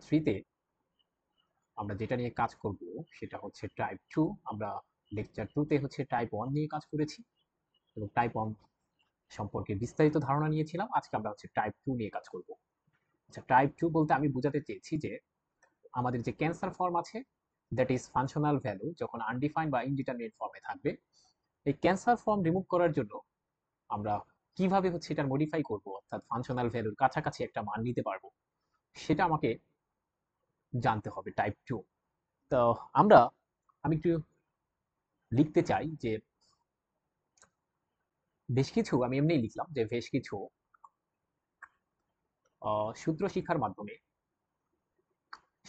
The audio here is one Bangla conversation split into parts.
3 তে আমরা যেটা নিয়ে কাজ করব সেটা হচ্ছে টাইপ 2। আমরা লেকচার 2 তে হচ্ছে টাইপ 1 নিয়ে কাজ করেছি এবং টাইপ 1 সম্পর্কে বিস্তারিত ধারণা নিয়েছিলাম। আজকে আমরা হচ্ছে টাইপ 2 নিয়ে কাজ করব। আচ্ছা, টাইপ 2 বলতে আমি বোঝাতে চেয়েছি যে আমাদের যে ক্যান্সার ফর্ম আছে, দ্যাট ইজ ফাংশনাল ভ্যালু, যখন আনডিফাইন্ড বা ইনডিটারমিনেট ফর্মে থাকবে, এই ক্যান্সার ফর্ম রিমুভ করার জন্য আমরা কিভাবে হচ্ছে এটার মডিফাই করব, অর্থাৎ ফাংশনাল ভ্যালুর কাছাকাছি একটা মান নিতে পারবো, সেটা আমাকে জানতে হবে টাইপ 2। তো আমরা আমি একটু লিখতে চাই যে বেশ কিছু, আমি এমনিই লিখলাম যে বেশ কিছু সূত্র শিক্ষার মাধ্যমে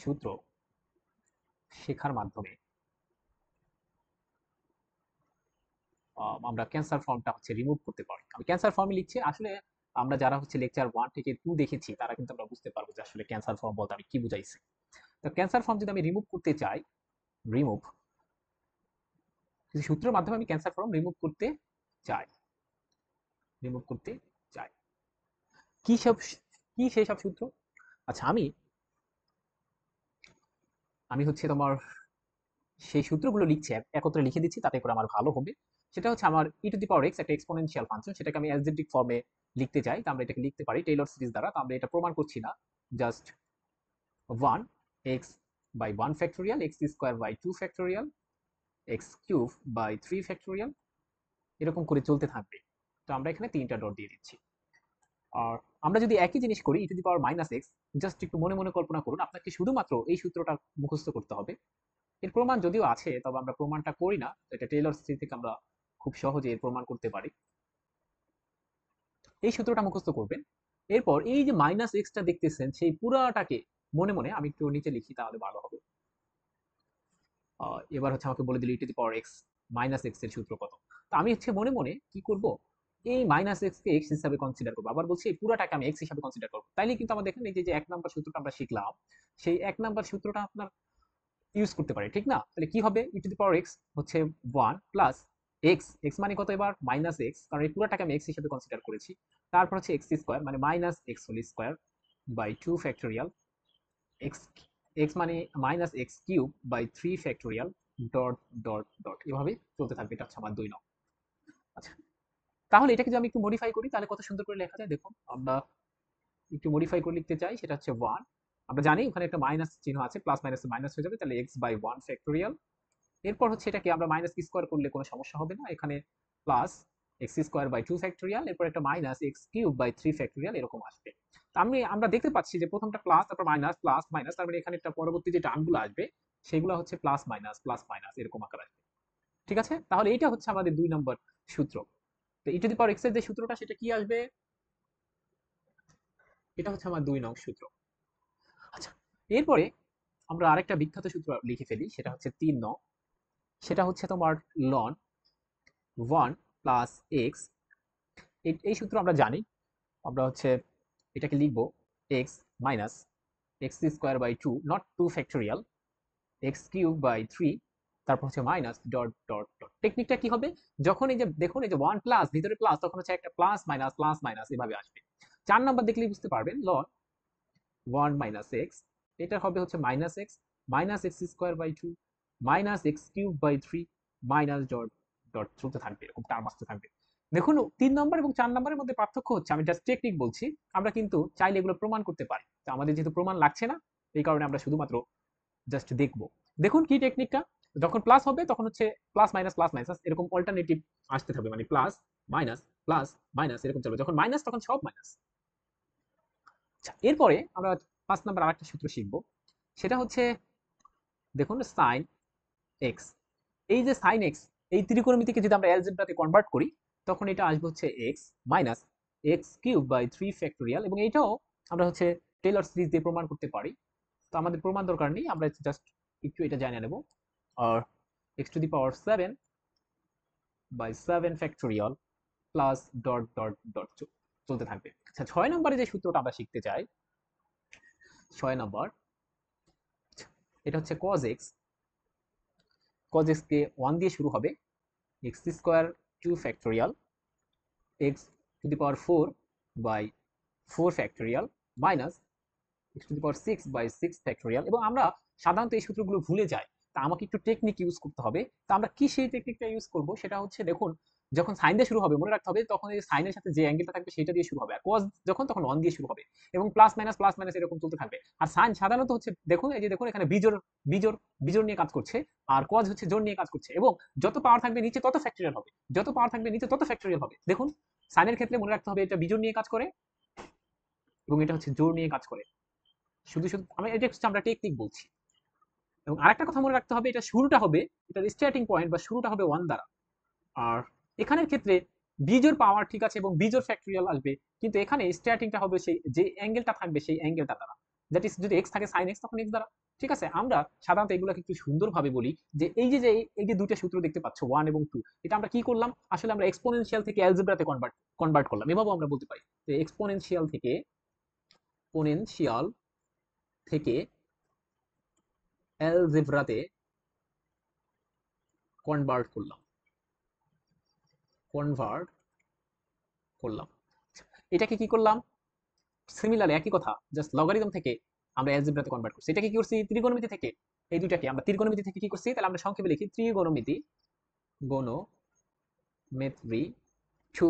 সূত্র শেখার মাধ্যমে আমরা ক্যান্সার ফর্মটা হচ্ছে রিমুভ করতে পারি। আমি ক্যান্সার ফর্মে লিখছি, আসলে আমরা যারা হচ্ছে লেকচার 1 থেকে 2 দেখেছি তারা কিন্তু আমরা বুঝতে পারবো যে আসলে ক্যান্সার ফর্ম বলতে আমি কি বুঝাইছি। তো ক্যান্সার ফর্ম যদি আমি রিমুভ করতে চাই, রিমুভ কিছু সূত্রের মাধ্যমে আমি ক্যান্সার ফর্ম চাই রিমুভ করতে চাই কি সব, কি সেই সব সূত্র? আচ্ছা, আমি আমি হচ্ছে তোমার সেই সূত্রগুলো লিখছি, একত্রে লিখে দিচ্ছি, তাতে করে আমার ভালো হবে। সেটা হচ্ছে আমার e⁻x একটা এক্সপোনেনশিয়াল ফাংশন, সেটাকে আমি অ্যালজেব্রিক ফর্মে লিখতে চাই। তো আমরা এটাকে লিখতে পারি টেইলর সিরিজ দ্বারা। তো আমরা এটা প্রমাণ করছি না, just 1 x by 1 factorial, x square by 2 factorial, x cube by 3 factorial, এরকম করে চলতে থাকবে। তো আমরা এখানে 3টা ডট দিয়ে দিচ্ছি। আর আমরা যদি একই জিনিস করি e⁻−x, জাস্ট একটু মনে মনে কল্পনা করুন, আপনাকে শুধুমাত্র এই সূত্রটা মুখস্থ করতে হবে। এর প্রমাণ যদিও আছে, তবে আমরা প্রমাণটা করি না। এটা টেইলর সিরিজ থেকে আমরা খুব সহজে এর প্রমাণ করতে পারি। এই সূত্রটা মুখস্থ করবেন। এরপর এই যে -x টা দেখতেছেন, সেই পুরাটাকে মনে মনে, আমি একটু নিচে লিখি তাহলে ভালো হবে। এবার হচ্ছে আমাকে বলে দিল e⁻x এর সূত্র কত। তো আমি হচ্ছে মনে মনে কি করব, এই -x কে x হিসাবে কনসিডার করবো। আবার বলছি এই পুরাটাকে আমি x হিসাবে কনসিডার করবো। তাইলে কিন্তু আমরা দেখেন এই যে 1 নাম্বার সূত্রটা আমরা শিখলাম, সেই 1 নাম্বার সূত্রটা আপনার ইউজ করতে পারি, ঠিক না? তাহলে কি হবে, e⁻x হচ্ছে 1 প্লাস x, x মানে কত এবার -x, কারণ এই পুরোটাকে আমি x হিসেবে কনসিডার করেছি। তারপর হচ্ছে x স্কয়ার মানে -x whole square by 2 factorial, x x মানে -x cube by 3 factorial, dot dot dot, এভাবে চলতে থাকবে। এটা হচ্ছে আমার 2 নং। আচ্ছা, তাহলে এটাকে যদি আমি একটু মডিফাই করি তাহলে কত সুন্দর করে লেখা যায় দেখুন। আমরা একটু মডিফাই করে লিখতে চাই, সেটা হচ্ছে 1, আমরা জানি ওখানে একটা মাইনাস চিহ্ন আছে, প্লাস মাইনাস মাইনাস হয়ে যাবে, তাহলে x বাই 1 ফ্যাক্টোরিয়াল। এরপর হচ্ছে এটাকে আমরা মাইনাস স্কোয়ার করলে কোনো সমস্যা হবে না, এখানে plus x square by 2 factorial, এরপর একটা minus x cube by 3 factorial, এরকম আসবে। তো আমরা দেখতে পাচ্ছি যে প্রথমটা প্লাস, তারপর মাইনাস, প্লাস মাইনাস, তারপরে এখানে একটা পরবর্তী যে টার্মগুলো আসবে সেগুলো হচ্ছে প্লাস মাইনাস এরকম আকার আসবে। ঠিক আছে, তাহলে এটা হচ্ছে আমাদের 2 নম্বর সূত্র। তো e⁻x এর যে সূত্রটা সেটা কি আসবে, এটা হচ্ছে আমার 2 নং সূত্র। আচ্ছা, এরপরে আমরা আরেকটা বিখ্যাত সূত্র লিখে ফেলি, সেটা হচ্ছে 3 নং। সেটা হচ্ছে তোমার লন 1 প্লাস এক্স। এই সূত্র আমরা জানি। আমরা হচ্ছে এটাকে লিখবো X minus x square by 2, not 2 factorial, x cube by 3, তারপর হচ্ছে মাইনাস ডট ডট ডট। টেকনিকটা কি হবে, যখন এই যে দেখুন এই যে 1 প্লাস ভিতরে প্লাস, তখন হচ্ছে একটা প্লাস মাইনাস এভাবে আসবে। 4 নাম্বার দেখলেই বুঝতে পারবেন, লন 1 মাইনাস এক্স, এটা হবে হচ্ছে minus x minus x square by 2 minus x cube by 3 minus dot dot চলতে থাকবে, এরকম টার্ম আসতে থাকবে। দেখুন 3 নম্বর এবং 4 নম্বরের মধ্যে পার্থক্য হচ্ছে, আমি জাস্ট টেকনিক বলছি, আমরা কিন্তু চাইলে এগুলো প্রমাণ করতে পারি। তো আমাদের যেহেতু প্রমাণ লাগছে না, এই কারণে আমরা শুধুমাত্র জাস্ট দেখবো। দেখুন কি টেকনিকটা, যখন প্লাস হবে তখন হচ্ছে প্লাস মাইনাস এরকম অল্টারনেটিভ আসতে থাকবে, মানে প্লাস মাইনাস এরকম চলবে। যখন মাইনাস তখন সব মাইনাস। আচ্ছা, এরপরে আমরা 5 নম্বর আরেকটা সূত্র শিখবো, সেটা হচ্ছে দেখুন সাইন এক্স। এই যে সাইন এক্স, এই ত্রিকোণমিতিকে যদি আমরা অ্যালজেব্রাতে কনভার্ট করি, তখন এটা আসবে হচ্ছে X minus x cube by 3 factorial, এবং এটাও আমরা হচ্ছে টেলর সিরিজ দিয়ে প্রমাণ করতে পারি। তো আমাদের প্রমাণ দরকার নেই, আমরা জাস্ট একটু এটা জানিয়ে নেব। আর x⁻7 by 7 factorial plus dot dot dot চলতে থাকবে। আচ্ছা, 6 নম্বরে যে সূত্রটা আমরা শিখতে চাই, 6 নম্বর, এটা হচ্ছে cos x। cos x কে 1 দিয়ে শুরু হবে, x square 2 factorial, x to the power 4 by 4 factorial, minus x to the power 6 by 6 factorial. এবং আমরা সাধারণত এই সূত্রগুলো ভুলে যাই, তা আমাকে একটু টেকনিক ইউজ করতে হবে। তা আমরা কি সেই টেকনিকটা ইউজ করব, সেটা হচ্ছে দেখুন, যখন সাইন দিয়ে শুরু হবে মনে রাখতে হবে তখন এই সাইনের সাথে যে অ্যাঙ্গেলটা থাকবে সেটা দিয়ে শুরু হবে, আর কজ যখন তখন 1 দিয়ে শুরু হবে, এবং প্লাস মাইনাস এরকম চলতে থাকবে। আর সাইন সাধারণত হচ্ছে দেখুন, এই যে দেখুন এখানে বিজোড় বিজোড় বিজোড় নিয়ে কাজ করছে, আর কজ হচ্ছে জোড় নিয়ে কাজ করছে, এবং যত পাওয়ার থাকবে নিচে তত ফ্যাক্টোরিয়াল হবে, যত পাওয়ার থাকবে নিচে তত ফ্যাক্টোরিয়াল হবে। দেখুন সাইনের ক্ষেত্রে মনে রাখতে হবে এটা বিজোড় নিয়ে কাজ করে এবং এটা হচ্ছে জোড় নিয়ে কাজ করে। শুধু শুধু এটা হচ্ছে আমরা টেকনিক বলছি। এবং আরেকটা কথা মনে রাখতে হবে, এটা শুরুটা হবে, এটার স্টার্টিং পয়েন্ট বা শুরুটা হবে 1 দ্বারা। আর এখানের ক্ষেত্রে বিজোড় পাওয়ার ঠিক আছে এবং বিজোড় ফ্যাক্টোরিয়াল আসবে, কিন্তু এখানে স্টার্টিংটা হবে সেই যে অ্যাঙ্গেলটা থাকবে সেই অ্যাঙ্গেলটা দ্বারা, দ্যাট ইজ যদি এক্স থাকে সাইন এক্স তখন এক্স দ্বারা। ঠিক আছে, আমরা সাধারণত এগুলোকে একটু সুন্দরভাবে বলি যে এই যে দুইটা সূত্র দেখতে পাচ্ছ 1 এবং 2, এটা আমরা কি করলাম, আসলে আমরা এক্সপোনেনশিয়াল থেকে অ্যালজেব্রাতে কনভার্ট করলাম, এভাবেও আমরা বলতে পারি যে এক্সপোনেনশিয়াল থেকে অ্যালজেব্রাতে কনভার্ট করলাম কনভার্ট করলাম এটাকে কি করলাম, সিমিলারলি একই কথা, জাস্ট লগারিদম থেকে আমরা অ্যালজেব্রাতে কনভার্ট করছি। এটাকে কি করছি, ত্রিকোণমিতি থেকে, এই দুটাকে আমরা ত্রিকোণমিতি থেকে কি করছি, তাহলে আমরা সংক্ষেপে লিখি ত্রিগোণমিতি টু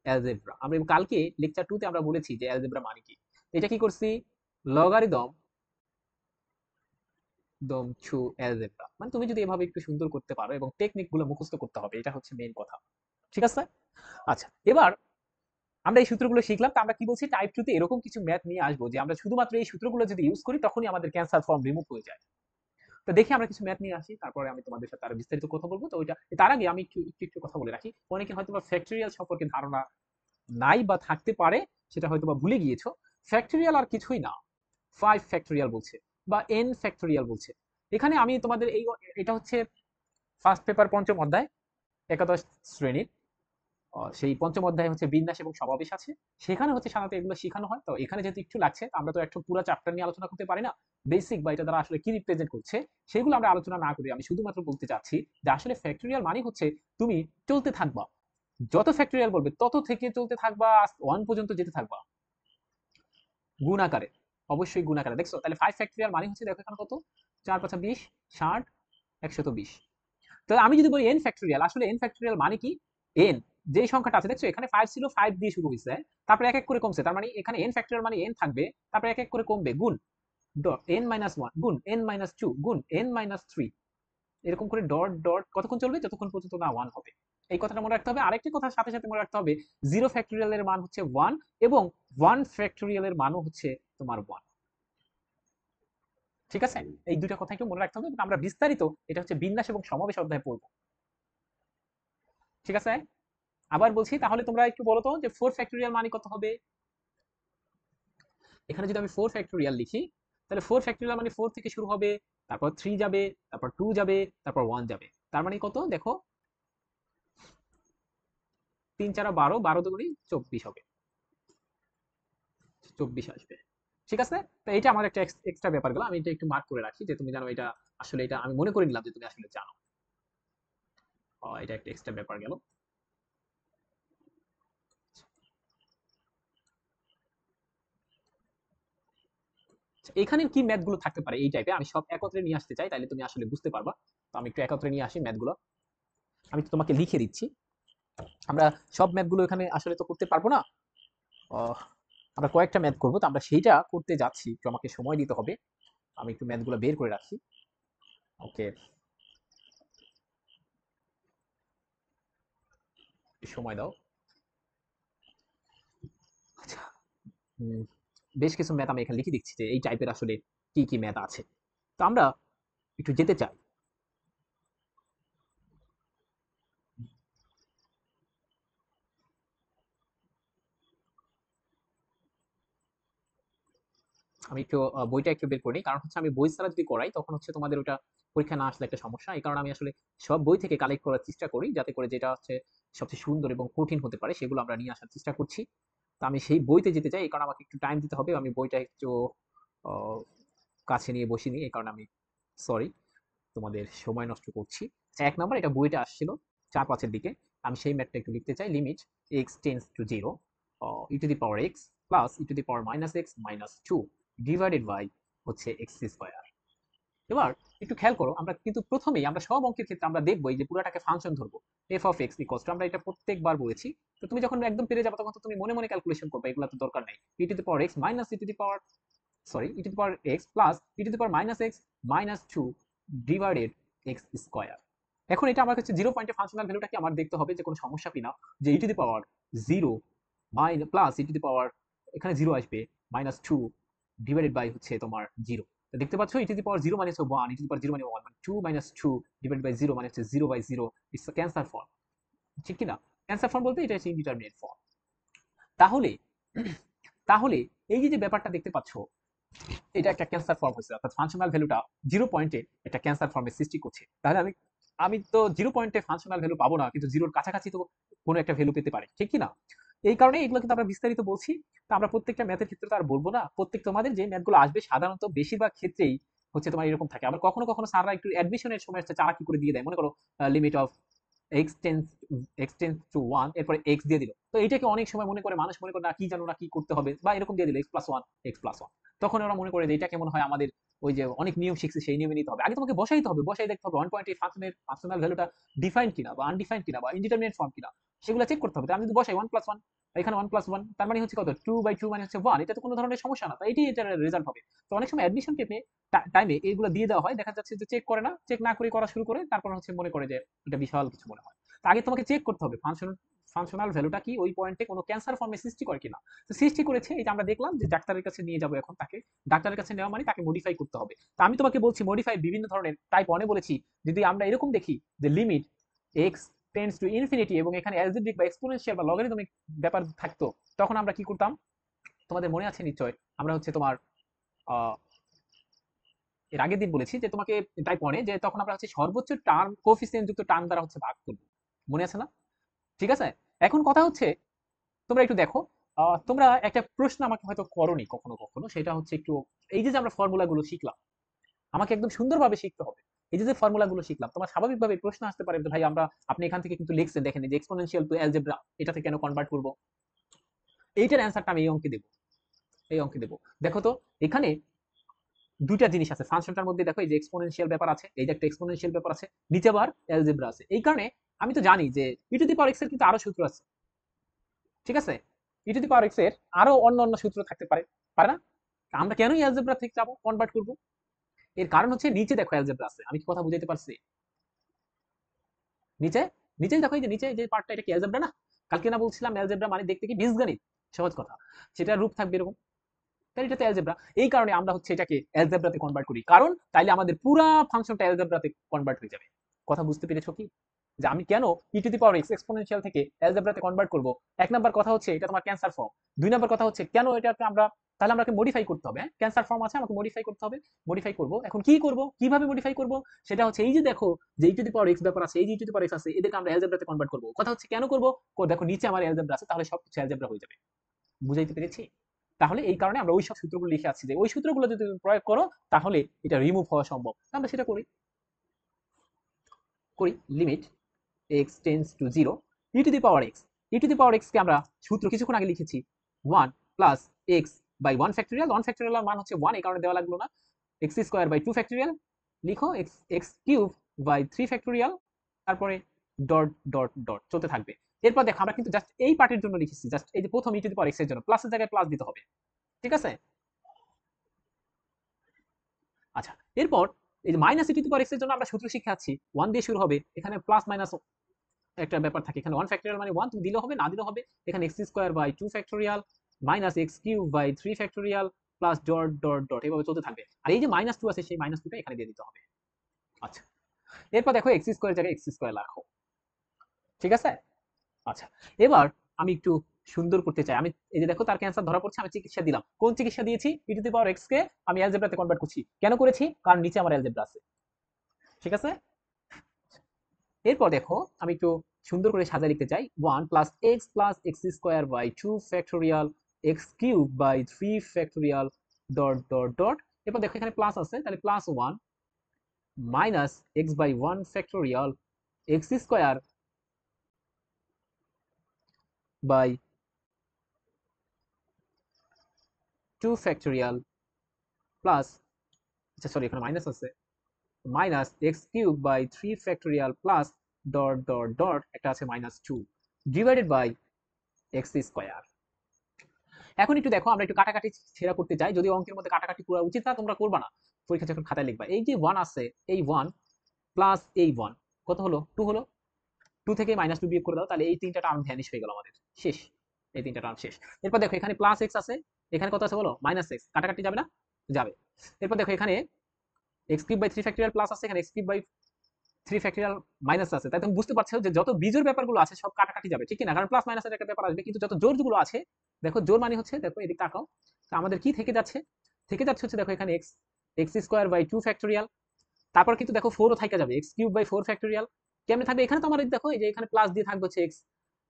অ্যালজেব্রা। আমরা কালকে লেকচার 2 তে আমরা বলেছি যে অ্যালজেব্রা মানে কি। এটা কি করছি, লগারিদম টু অ্যালজেব্রা, মানে তুমি যদি এভাবে একটু সুন্দর করতে পারো এবং টেকনিক গুলো মুখস্থ করতে হবে, এটা হচ্ছে মেইন কথা। ঠিক আছে, আচ্ছা এবার আমরা এই সূত্রগুলো শিখলাম, তো আমরা কি বলছি, টাইপ 2 তে এরকম কিছু ম্যাথ নিয়ে আসবো যে আমরা শুধুমাত্র এই সূত্রগুলো যদি ইউজ করি তখনই আমাদের ক্যান্সার ফর্ম রিমুভ হয়ে যায়। তো দেখি আমরা কিছু ম্যাথ নিয়ে আসি, তারপরে আমি তোমাদের সাথে আরো বিস্তারিত কথা বলবো। তো ওইটা তার আগে আমি একটু কথা বলে রাখি, অনেকে হয়তো বা ফ্যাক্টরিয়াল সম্পর্কে ধারণা নাই বা থাকতে পারে, সেটা হয়তো বা ভুলে গিয়েছো। ফ্যাক্টরিয়াল আর কিছুই না, 5 ফ্যাক্টরিয়াল বলছে বা n ফ্যাক্টরিয়াল বলছে। এখানে আমি তোমাদের এটা হচ্ছে ফার্স্ট পেপার পঞ্চম অধ্যায়, একাদশ শ্রেণীর সেই পঞ্চম অধ্যায় হচ্ছে বিন্যাস এবং সমাবেশ আছে, সেখানে হচ্ছে সাধারণত এগুলো শেখানো হয়। তো এখানে যেহেতু একটু লাগছে, আমরা তো একটা পুরো চ্যাপ্টার নিয়ে আলোচনা করতে পারি না, বেসিক বা এটা দ্বারা আসলে কি রিপ্রেজেন্ট করছে সেগুলো আমরা আলোচনা না করি, আমি শুধুমাত্র বলতে চাচ্ছি যে আসলে ফ্যাক্টরিয়াল মানে হচ্ছে তুমি চলতে থাকবা, যত ফ্যাক্টরিয়াল বলবে তত থেকে চলতে থাকবা, 1 পর্যন্ত যেতে থাকবা গুণ আকারে, অবশ্যই গুণ আকারে। দেখছো, তাহলে 5 ফ্যাক্টরিয়াল মানে হচ্ছে, দেখো এখানে কত, 4 5 20, 60, 120। তো আমি যদি বলি এন ফ্যাক্টরিয়াল, আসলে এন ফ্যাক্টরিয়াল মানে কি, এন যে সংখ্যাটা আছে দেখছো এখানে 5 ছিল, 5 দিয়ে শুরু হয়েছে, তারপরে এক এক করে কমছে, তার মানে এখানে এন ফ্যাক্টরিয়াল মানে এন থাকবে, তারপরে এক এক করে কমবে, গুণ এন মাইনাস 1 গুণ এন মাইনাস 2 গুণ এন মাইনাস 3, এরকম করে ডট ডট কতক্ষণ চলবে, যতক্ষণ পর্যন্ত না 1 হবে। এই কথাটা মনে রাখতে হবে। আরেকটি কথার সাথে সাথে মনে রাখতে হবে, 0 ফ্যাক্টরিয়াল এর মান হচ্ছে 1 এবং 1 ফ্যাক্টরিয়াল এর মানও হচ্ছে তোমার 1। ঠিক আছে, এই দুইটা কথা একটু মনে রাখতে হবে, আমরা বিস্তারিত এটা হচ্ছে বিন্যাস এবং সমাবেশ অধ্যায়ে পড়বো। ঠিক আছে, আবার বলছি, তাহলে তোমরা একটু বলো তো যে 4 ফ্যাক্টরিয়াল মানে কত হবে। এখানে যদি আমি 4 ফ্যাক্টরিয়াল লিখি, তাহলে 4 ফ্যাক্টরিয়াল মানে 4 থেকে শুরু হবে, তারপর 3 যাবে, তারপর 2 যাবে, তারপর 1 যাবে, তার মানে কত দেখো, 3 4 12, 12 দুগুণি 24 হবে, 24 আসবে। ঠিক আছে, তো এটা আমার একটা এক্সট্রা ব্যাপার গেল, আমি এটা একটু মার্ক করে রাখি যে তুমি জানো এটা, আসলে এটা আমি মনে করে নিলাম যে তুমি আসলে জানো। এটা একটা এক্সট্রা ব্যাপার গেল। এখানে কি ম্যাথ গুলো থাকতে পারে এই টাইপে, আমি সব একত্রে নিয়ে আসতে চাই, তাহলে তুমি আসলে বুঝতে পারবা। তো আমি একটু একত্রে নিয়ে আসি ম্যাথ গুলো, আমি তো তোমাকে লিখে দিচ্ছি। আমরা সব ম্যাথ গুলো এখানে আসলে তো করতে পারবো না, আমরা কয়েকটা ম্যাথ করবো, তো আমরা সেইটা করতে যাচ্ছি, একটু আমাকে সময় দিতে হবে, আমি একটু ম্যাথ গুলো বের করে রাখি। ওকে, সময় দাও। আচ্ছা, বেশ কিছু ম্যাথ আমি এখানে লিখে দিচ্ছি যে এই টাইপের আসলে কি কি ম্যাথ আছে। তো আমরা একটু যেতে চাই। আমি একটু বইটা একটু বের করি, কারণ হচ্ছে আমি বই ছাড়া যদি করাই তখন হচ্ছে তোমাদের ওটা পরীক্ষা না আসলে একটা সমস্যা, এই কারণে আমি আসলে সব বই থেকে কালেক্ট করার চেষ্টা করি, যাতে করে যেটা হচ্ছে সবচেয়ে সুন্দর এবং কঠিন হতে পারে সেগুলো আমরা নিয়ে আসার চেষ্টা করছি। তো আমি সেই বইতে যেতে চাই, এই কারণে আমাকে একটু টাইম দিতে হবে, আমি বইটা একটু আহ, কাছে নিয়ে বসিনি, এই কারণে আমি সরি, তোমাদের সময় নষ্ট করছি। আচ্ছা, 1 নম্বর এটা বইটা আসছিল 4 5-এর দিকে, আমি সেই ম্যাথটা একটু লিখতে চাই, limit x tends to 0 e to the power x plus e to the power minus x minus 2 divided by হচ্ছে এক্স স্কোয়ার। এবার একটু খেয়াল করো, আমরা কিন্তু প্রথমেই আমরা সব অঙ্কের ক্ষেত্রে আমরা দেখবো এই যে পুরাটাকে ফাংশন ধরবো, F of x equals two, আমরা এটা প্রত্যেকবার বলেছি। তো তুমি যখন একদম পেরে যাবে তখন তো তুমি মনে মনে ক্যালকুলেশন করবে, এগুলো তো দরকার নাই। E to the power x minus e to the power, sorry, e to the power x plus e to the power minus x minus 2 divided x square. এখন এটা আমার কাছে জিরো পয়েন্টের ফাংশনাল ভ্যালুটা কি আমার দেখতে হবে যে কোনো সমস্যা কিনা, যে e to the power zero plus e to the power, এখানে জিরো আসবে, মাইনাস 2 ডিভাইডেড বাই হচ্ছে তোমার জিরো। দেখতে পাচ্ছ ই টু দি পাওয়ার জিরো মানে হচ্ছে 1, ই টু দি পাওয়ার জিরো মানে 1, মানে 2 মাইনাস 2 ডিভাইডেড বাই জিরো মানে হচ্ছে 0 by 0। It's a cancer form, ঠিক কি না? ক্যান্সার ফর্ম বলতে এটা হচ্ছে ইনডিটারমিনেট ফর্ম। তাহলে তাহলে এই যে ব্যাপারটা দেখতে পাচ্ছ, এটা একটা ক্যান্সার ফর্ম হয়েছে, অর্থাৎ ফাংশনাল ভ্যালুটা জিরো পয়েন্টে একটা ক্যান্সার ফর্মের সৃষ্টি করছে। তাহলে আমি আমি তো জিরো পয়েন্টে ফাংশনাল ভ্যালু পাবো না, কিন্তু জিরোর কাছাকাছি তো কোনো একটা ভ্যালু পেতে পারে, ঠিক কি না? এই কারণে এগুলো কিন্তু আমরা বিস্তারিত বলছি। তো আমরা প্রত্যেকটা ম্যাথের ক্ষেত্রে তো আর বলবো না, প্রত্যেক তোমাদের যে ম্যাথগুলো আসবে সাধারণত বেশিরভাগ ক্ষেত্রেই হচ্ছে তোমার এরকম থাকে। আবার কখনো কখনো স্যাররা একটু অ্যাডমিশনের সময় হচ্ছে চালাকি করে দিয়ে দেয়, মনে করো লিমিট অফ এক্সটেন্স টু 1, এরপরে এক্স দিয়ে দিল। তো এইটাকে অনেক সময় মনে করে মানুষ মনে করে না কি জানো না কি করতে হবে, বা এরকম দিয়ে দিল এক্স প্লাস 1 এক্স প্লাস 1। তখন ওরা মনে করে যে এটা কেমন হয়, আমাদের ওই যে অনেক নিয়ম শিখছে সেই নিয়মে নিতে হবে। আগে তোমাকে বসাইতে হবে, বসাই দেখতে হবে 1.8 ফাংশনের ফাংশনাল ভ্যালুটা ডিফাইন্ড কিনা বা আনডিফাইন্ড কিনা বা ইনডিটারমিনেট ফর্ম কিনা, সেগুলো চেক করতে হবে। তো আমি যদি বসাই 1 প্লাস 1, এখানে 1 প্লাস 1 তার মানে হচ্ছে কত, 2 বাই 2 মানে হচ্ছে 1, এটা তো কোনো ধরনের সমস্যা না, তো এটাই এটার রেজাল্ট হবে। তো অনেক সময় অ্যাডমিশন টাইমে এইগুলো দিয়ে দেওয়া হয়, দেখা যাচ্ছে যে চেক করে না, চেক না করে করা শুরু করে, তারপর হচ্ছে মনে করে যে এটা বিশাল কিছু মনে হয়। তো আগে তোমাকে চেক করতে হবে ফাংশনাল ভ্যালুটা কি ওই পয়েন্টে কোনো ক্যান্সার ফর্মে সৃষ্টি করে কিনা। তো সৃষ্টি করেছে, এই যে আমরা দেখলাম যে ডাক্তারের কাছে নিয়ে যাবো এখন তাকে, ডাক্তারের কাছে নেওয়া মানে তাকে মডিফাই করতে হবে। তো আমি তোমাকে বলছি মডিফাই বিভিন্ন ধরনের, টাইপ 1 এ বলেছি যদি আমরা এরকম দেখি যে limit x tends to infinity এবং এখানে অ্যালজেব্রিক বা এক্সপোনেনশিয়াল বা লগারিদমিক ব্যাপার থাকতো, তখন আমরা কি করতাম তোমাদের মনে আছে নিশ্চয়, আমরা হচ্ছে তোমার আহ, এর আগের দিন বলেছি যে তোমাকে টাইপ 1 এ, যে তখন আমরা হচ্ছে সর্বোচ্চ টার্ম কোএফিসিয়েন্ট যুক্ত টার্ম দ্বারা হচ্ছে ভাগ করব, মনে আছে না? ঠিক আছে। এখন কথা হচ্ছে তোমরা একটু দেখো, তোমরা একটা প্রশ্ন আমাকে হয়তো করনি কখনো কখনো, সেটা হচ্ছে একটু এই যে আমরা ফর্মুলা গুলো শিখলাম, আমাকে একদম সুন্দরভাবে শিখতে হবে। এই যে ফর্মুলা গুলো শিখলাম, তোমার স্বাভাবিকভাবে প্রশ্ন আসতে পারে যে ভাই আমরা, আপনি এখান থেকে কিন্তু লিখছেন দেখেন যে এক্সপোনেনশিয়াল টু অ্যালজেব্রা, এটাতে কেন কনভার্ট করব? এইটার অ্যান্সারটা আমি এই অঙ্কে দেবো, এই অঙ্কে দেবো। দেখো তো এখানে দুইটা জিনিস আছে ফাংশনটার মধ্যে, দেখো এই যে এক্সপোনেনশিয়াল ব্যাপার আছে, এই যে একটা এক্সপোনেনশিয়াল ব্যাপার আছে, নিচে আবার অ্যালজেব্রা আছে। এই কারণে আমি তো জানি যে e to the power x এর কিন্তু আরো সূত্র আছে, ঠিক আছে? ই টু দি পাওয়ার এক্স এর আরো অন্য অন্য সূত্র থাকতে পারে, পারে না? আমরা কেন অ্যালজেব্রা থেকে যাবো কনভার্ট করব? এর কারণ হচ্ছে নিচে দেখো অ্যালজেব্রা আছে, আমি কি কথা বুঝাইতে পারছি? নিচে, নিচে দেখো এই যে নিচে যে পার্টটা, এটা কি অ্যালজেব্রা না? কালকে না বলছিলাম অ্যালজেব্রা মানে দেখতে কি বীজগণিত, সহজ কথা, সেটা রূপ থাকবে এরকম। তাহলে এটা তো অ্যালজেব্রা, এই কারণে আমরা হচ্ছে এটাকে অ্যালজেব্রাতে কনভার্ট করি, কারণ তাইলে আমাদের পুরো ফাংশনটা অ্যালজেব্রাতে কনভার্ট হয়ে যাবে। কথা বুঝতে পেরেছো কি? যে আমি কেন e to the power x exponential থেকে অ্যালজেব্রাতে কনভার্ট করব? এক নাম্বার কথা হচ্ছে এটা তোমার ক্যান্সার ফর্ম। দুই নাম্বার কথা হচ্ছে কেন এটাকে আমরা, তাহলে আমাকে মডিফাই করতে হবে, হ্যাঁ ক্যান্সার ফর্ম আছে, আমাকে মডিফাই করতে হবে। মডিফাই করব, এখন কি করব, কিভাবে মডিফাই করব? সেটা হচ্ছে এই যে দেখো যে e to the power x ব্যাপার আছে, এই যে e to the power x আছে, এদেরকে আমরা অ্যালজেব্রাতে কনভার্ট করব। কথা হচ্ছে কেন করব? দেখো নিচে আমার অ্যালজেব্রা আছে, তাহলে সবকিছু অ্যালজেব্রা হয়ে যাবে। বুঝাইতে পেরেছি? তাহলে এই কারণে আমরা ওই সব সূত্রগুলো লিখে আছি, যে ওই সূত্রগুলো যদি তুমি প্রয়োগ করো তাহলে এটা রিমুভ হওয়া সম্ভব। আমরা সেটা করি, limit x tends to zero e to the power x, e to the power x কে আমরা সূত্র কিছুক্ষণ আগে লিখেছি 1 plus x by 1 factorial, 1 factorial মান হচ্ছে 1, এই কারণে দেওয়া লাগলো না। এক্স স্কোয়ার বাই 2 ফ্যাক্টরিয়াল, লিখো x x cube by 3 factorial, তারপরে ডট ডট ডট চলতে থাকবে। এরপর দেখো আমরা কিন্তু জাস্ট এই পার্টের জন্য লিখেছি, জাস্ট এই যে প্রথম ই টু দি পাওয়ার এক্স এর জন্য প্লাসের জায়গায় প্লাস দিতে হবে, ঠিক আছে? আচ্ছা, এরপর এই যে minus e to the power x এর জন্য আমরা সূত্র শিখাচ্ছি 1 দিয়ে শুরু হবে, এখানে প্লাস মাইনাস একটা ব্যাপার থাকে, এখানে 1 ফ্যাক্টরিয়াল মানে 1 তুমি দিলে হবে না দিলে হবে, এখানে x square by 2 factorial minus x cube by 3 factorial plus dot dot dot, এভাবে চলতে থাকবে। আর এই যে মাইনাস 2 আছে সেই মাইনাস 2টা এখানে দিয়ে দিতে হবে। আচ্ছা, এরপর দেখো এক্স স্কোয়ার জায়গায় এক্স স্কোয়ার রাখো, ঠিক আছে? আচ্ছা, এবার আমি একটু সুন্দর করতে চাই, আমি এই যে দেখো তার ক্যান্সার ধরা পড়ছে, আমি চিকিৎসা দিলাম, কোন চিকিৎসা দিয়েছি? ই টু দি পাওয়ার এক্স কে আমি অ্যালজেব্রাতে কনভার্ট করছি, কেন করেছি? কারণ নিচে আমার অ্যালজেব্রা আছে, ঠিক আছে? এরপর দেখো আমি একটু সুন্দর করে সাজায় লিখতে চাই 1 plus x square by 2 factorial x cube by 3 factorial dot dot dot. এরপর দেখো এখানে প্লাস আছে, তাহলে plus 1 minus x by 1 factorial x square by 2 factorial plus, আচ্ছা সরি এখানে মাইনাস আছে, minus x cube by 3 factorial plus dot dot dot একটা আছে -2 ডিভাইডেড বাই এক্স স্কোয়ার। এখন একটু দেখো, আমরা একটু কাটাকাটি ছেড়া করতে চাই, যদি অঙ্কের মধ্যে কাটাকাটি করা উচিত না, তোমরা করবা না, পরীক্ষা যখন খাতায় লিখবা। এই যে 1 আছে, এই 1 প্লাস এই 1 কত হলো? 2 হলো। 2 থেকে -2 বিয়োগ করে দাও, তাহলে এই তিনটা টার্ম ভ্যানিশ হয়ে গেল আমাদের, শেষ। এই তিনটা টার্ম শেষ। এরপর দেখো এখানে প্লাস এক্স আছে, এখানে কত আছে বলো? -x, কাটাকাটি যাবে না? যাবে। এরপর দেখো এখানে x cube by 3 factorial plus আছে, এখানে x cube by 3 factorial minus আছে। তাই তুমি বুঝতে পারছো যে যত বিজোড় ব্যাপারগুলো আছে সব কাটাকাটি যাবে, ঠিক না? কারণ প্লাস মাইনাসের একটা ব্যাপার আসবে, কিন্তু যত জোড়গুলো আছে, দেখো জোর মানে হচ্ছে, দেখো এদিক তাকাও, তো আমাদের কি থেকে যাচ্ছে? থেকে যাচ্ছে হচ্ছে দেখো এখানে x x square by 2 factorial, তারপর কিন্তু দেখো 4ও থাইকা যাবে, এক্স কিউব বাই 4 ফ্যাক্টোরিয়াল। কেমনে থাকবে? এখানে তো আমার দেখো এই যে এখানে প্লাস দিয়ে থাকবে হচ্ছে x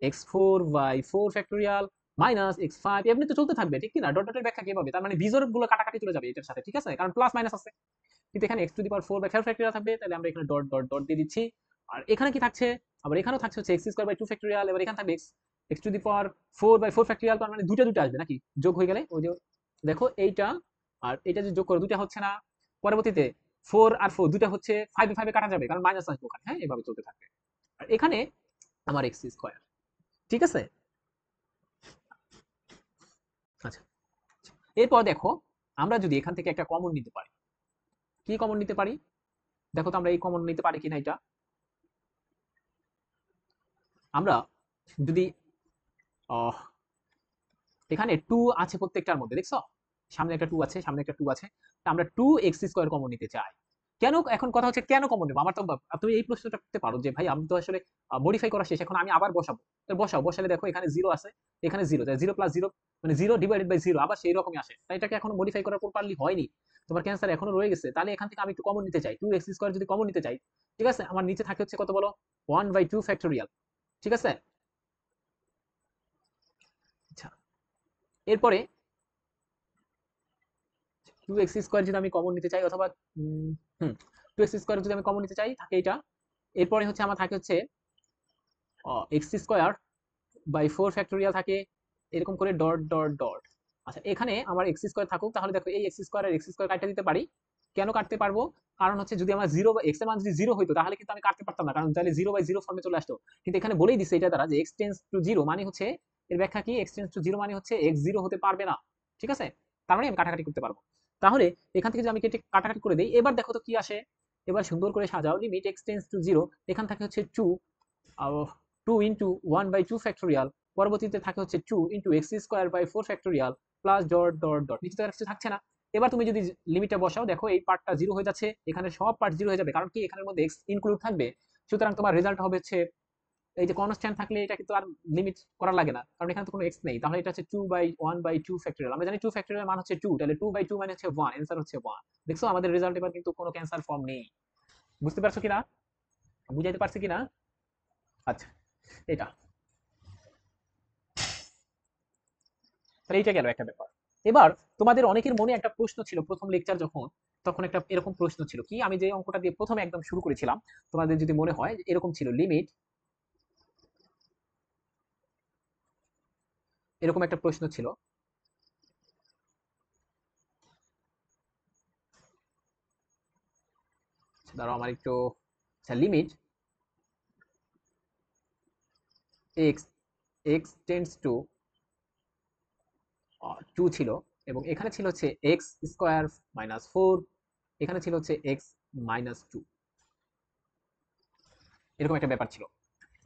x 4 by 4 factorial minus x 5, এমনি তো চলতে থাকবে, ঠিক কি না? ডট ডটের ব্যাখ্যা কি হবে? তার মানে বিজোড় গুলো কাটাকাটি চলে যাবে এটার সাথে, ঠিক আছে? কারণ প্লাস মাইনাস আছে। কিন্তু এখানে x to the power 4 by 5 factorial থাকবে, তাহলে আমরা এখানে ডট ডট ডট দিয়ে দিচ্ছি। আর এখানে কি থাকছে? আবার এখানেও থাকছে হচ্ছে x স্কয়ার বাই 2 ফ্যাক্টোরিয়াল, এবার এখানে থাকবে x to the power 4 by 4 factorial, তার মানে দুটো দুটো আসবে নাকি? যোগ হয়ে গেলে ওই যে দেখো এইটা আর এটা যে যোগ করে দুটো হচ্ছে না, পরবর্তীতে 4 আর 4 দুটো হচ্ছে 5 এ 5 এ কাটা যাবে, কারণ মাইনাস আসবে ওখানে, হ্যাঁ এভাবে চলতে থাকবে। আর এখানে আমার x স্কয়ার, ঠিক আছে? আচ্ছা, এরপর দেখো আমরা যদি এখান থেকে একটা কমন নিতে পারি, কি কমন নিতে পারি? দেখো তো আমরা এই কমন নিতে পারি কিনা এটা। আমরা যদি আহ, এখানে 2 আছে প্রত্যেকটার মধ্যে, দেখছো? সামনে একটা 2 আছে, সামনে একটা 2 আছে, তা আমরা 2x স্কয়ার কমন নিতে চাই। কেন? এখন কথা হচ্ছে কেন কমন নেব? আমার তো তুমি এই প্রশ্নটা করতে পারো যে ভাই আমি তো আসলে মডিফাই করা শেষ, এখন আমি আবার বসাবো। তো বসাও, বসালে দেখো এখানে 0 আছে, এখানে 0, তাই 0 প্লাস 0 মানে 0 ডিভাইডেড বাই 0 আবার সেই রকমই আসে, তাই এটাকে এখনো মডিফাই করা প্রপারলি হয়নি, তোমার ক্যান্সার এখনো রয়ে গেছে। তাহলে এখান থেকে আমি একটু কমন নিতে চাই, 2x স্কয়ার যদি কমন নিতে চাই, ঠিক আছে? আমার নিচে থাকে হচ্ছে কত বলো? 1 বাই 2 ফ্যাক্টোরিয়াল, ঠিক আছে? আচ্ছা, এরপরে 2x স্কয়ার যদি আমি কমন নিতে চাই, অথবা হুম 2x স্কয়ার যদি আমি কমন নিতে চাই, থাকে এটা। এরপরে হচ্ছে আমার থাকে হচ্ছে এক্স স্কয়ার বাই 4 ফ্যাক্টোরিয়াল থাকে, এরকম করে ডট ডট ডট। আচ্ছা, এখানে আমার এক্স স্কয়ার থাকুক, তাহলে দেখো এই এক্স স্কয়ার আর এক্স স্কয়ার কাটতে দিতে পারি। কেন কাটতে পারবো? কারণ হচ্ছে যদি আমার 0 বা এক্স এর মান যদি 0 হইতো, তাহলে কিন্তু আমি কাটতে পারতাম না, কারণ তাহলে 0 বাই 0 ফর্মে চলে আসতো। কিন্তু এখানে বলেই দিছে এটা দ্বারা যে এক্স টেন্স টু 0 মানে হচ্ছে, এর ব্যাখ্যা কি? এক্স টেন্স টু 0 মানে হচ্ছে এক্স 0 হতে পারবে না, ঠিক আছে? তার মানে আমি কাটাকাটি করতে পারবো। তাহলে এখান থেকে যদি আমি কেটে কাটাকাটি করে দেই, এবার দেখো তো কি আসে। এবার সুন্দর করে সাজাও, লিমিট এক্স টেন্স টু 0, এখান থেকে হচ্ছে 2 2 ইন্টু 1 বাই 2 ফ্যাক্টোরিয়াল, পরবর্তীতে থাকে হচ্ছে 2 into x square by 4 factorial plus dot dot dot, নিচে তো আর কিছু থাকছে না। এবার তুমি যদি লিমিটটা বসাও, দেখো এই পার্টটা 0 হয়ে যাচ্ছে, এখানে সব পার্ট 0 হয়ে যাবে, কারণ কি এখানের মধ্যে এক্স ইনক্লুড থাকবে। সুতরাং তোমার রেজাল্ট হবে হচ্ছে, এই যে কনস্ট্যান্ট থাকলে এটা কিন্তু আর লিমিট করা লাগে না, কারণ এখানে তো কোনো এক্স নেই। তাহলে এটা হচ্ছে 2 বাই 1 বাই 2 ফ্যাক্টোরিয়াল, আমরা জানি 2 ফ্যাক্টোরিয়াল মান হচ্ছে 2, তাহলে 2 বাই 2 মানে হচ্ছে 1, অ্যান্সার হচ্ছে 1। দেখছো আমাদের রেজাল্ট এবার কিন্তু কোনো ক্যান্সার ফর্ম নেই। বুঝতে পারছো কিনা? বুঝাইতে পারছি কিনা? আচ্ছা, এটা তাহলে এইটা গেল একটা ব্যাপার। এবার তোমাদের অনেকের মনে একটা প্রশ্ন ছিল প্রথম লেকচার যখন, তখন একটা এরকম প্রশ্ন ছিল কি, আমি যে অঙ্কটা দিয়ে প্রথমে একদম শুরু করেছিলাম, তোমাদের যদি মনে হয়, এরকম ছিল লিমিট, এরকম একটা প্রশ্ন ছিল। দাঁড়াও আমার একটু, আচ্ছা limit x x tends to 2 ছিল, এবং এখানে ছিল হচ্ছে এক্স স্কোয়ার -4, এখানে ছিল হচ্ছে এক্স -2, এরকম একটা ব্যাপার ছিল।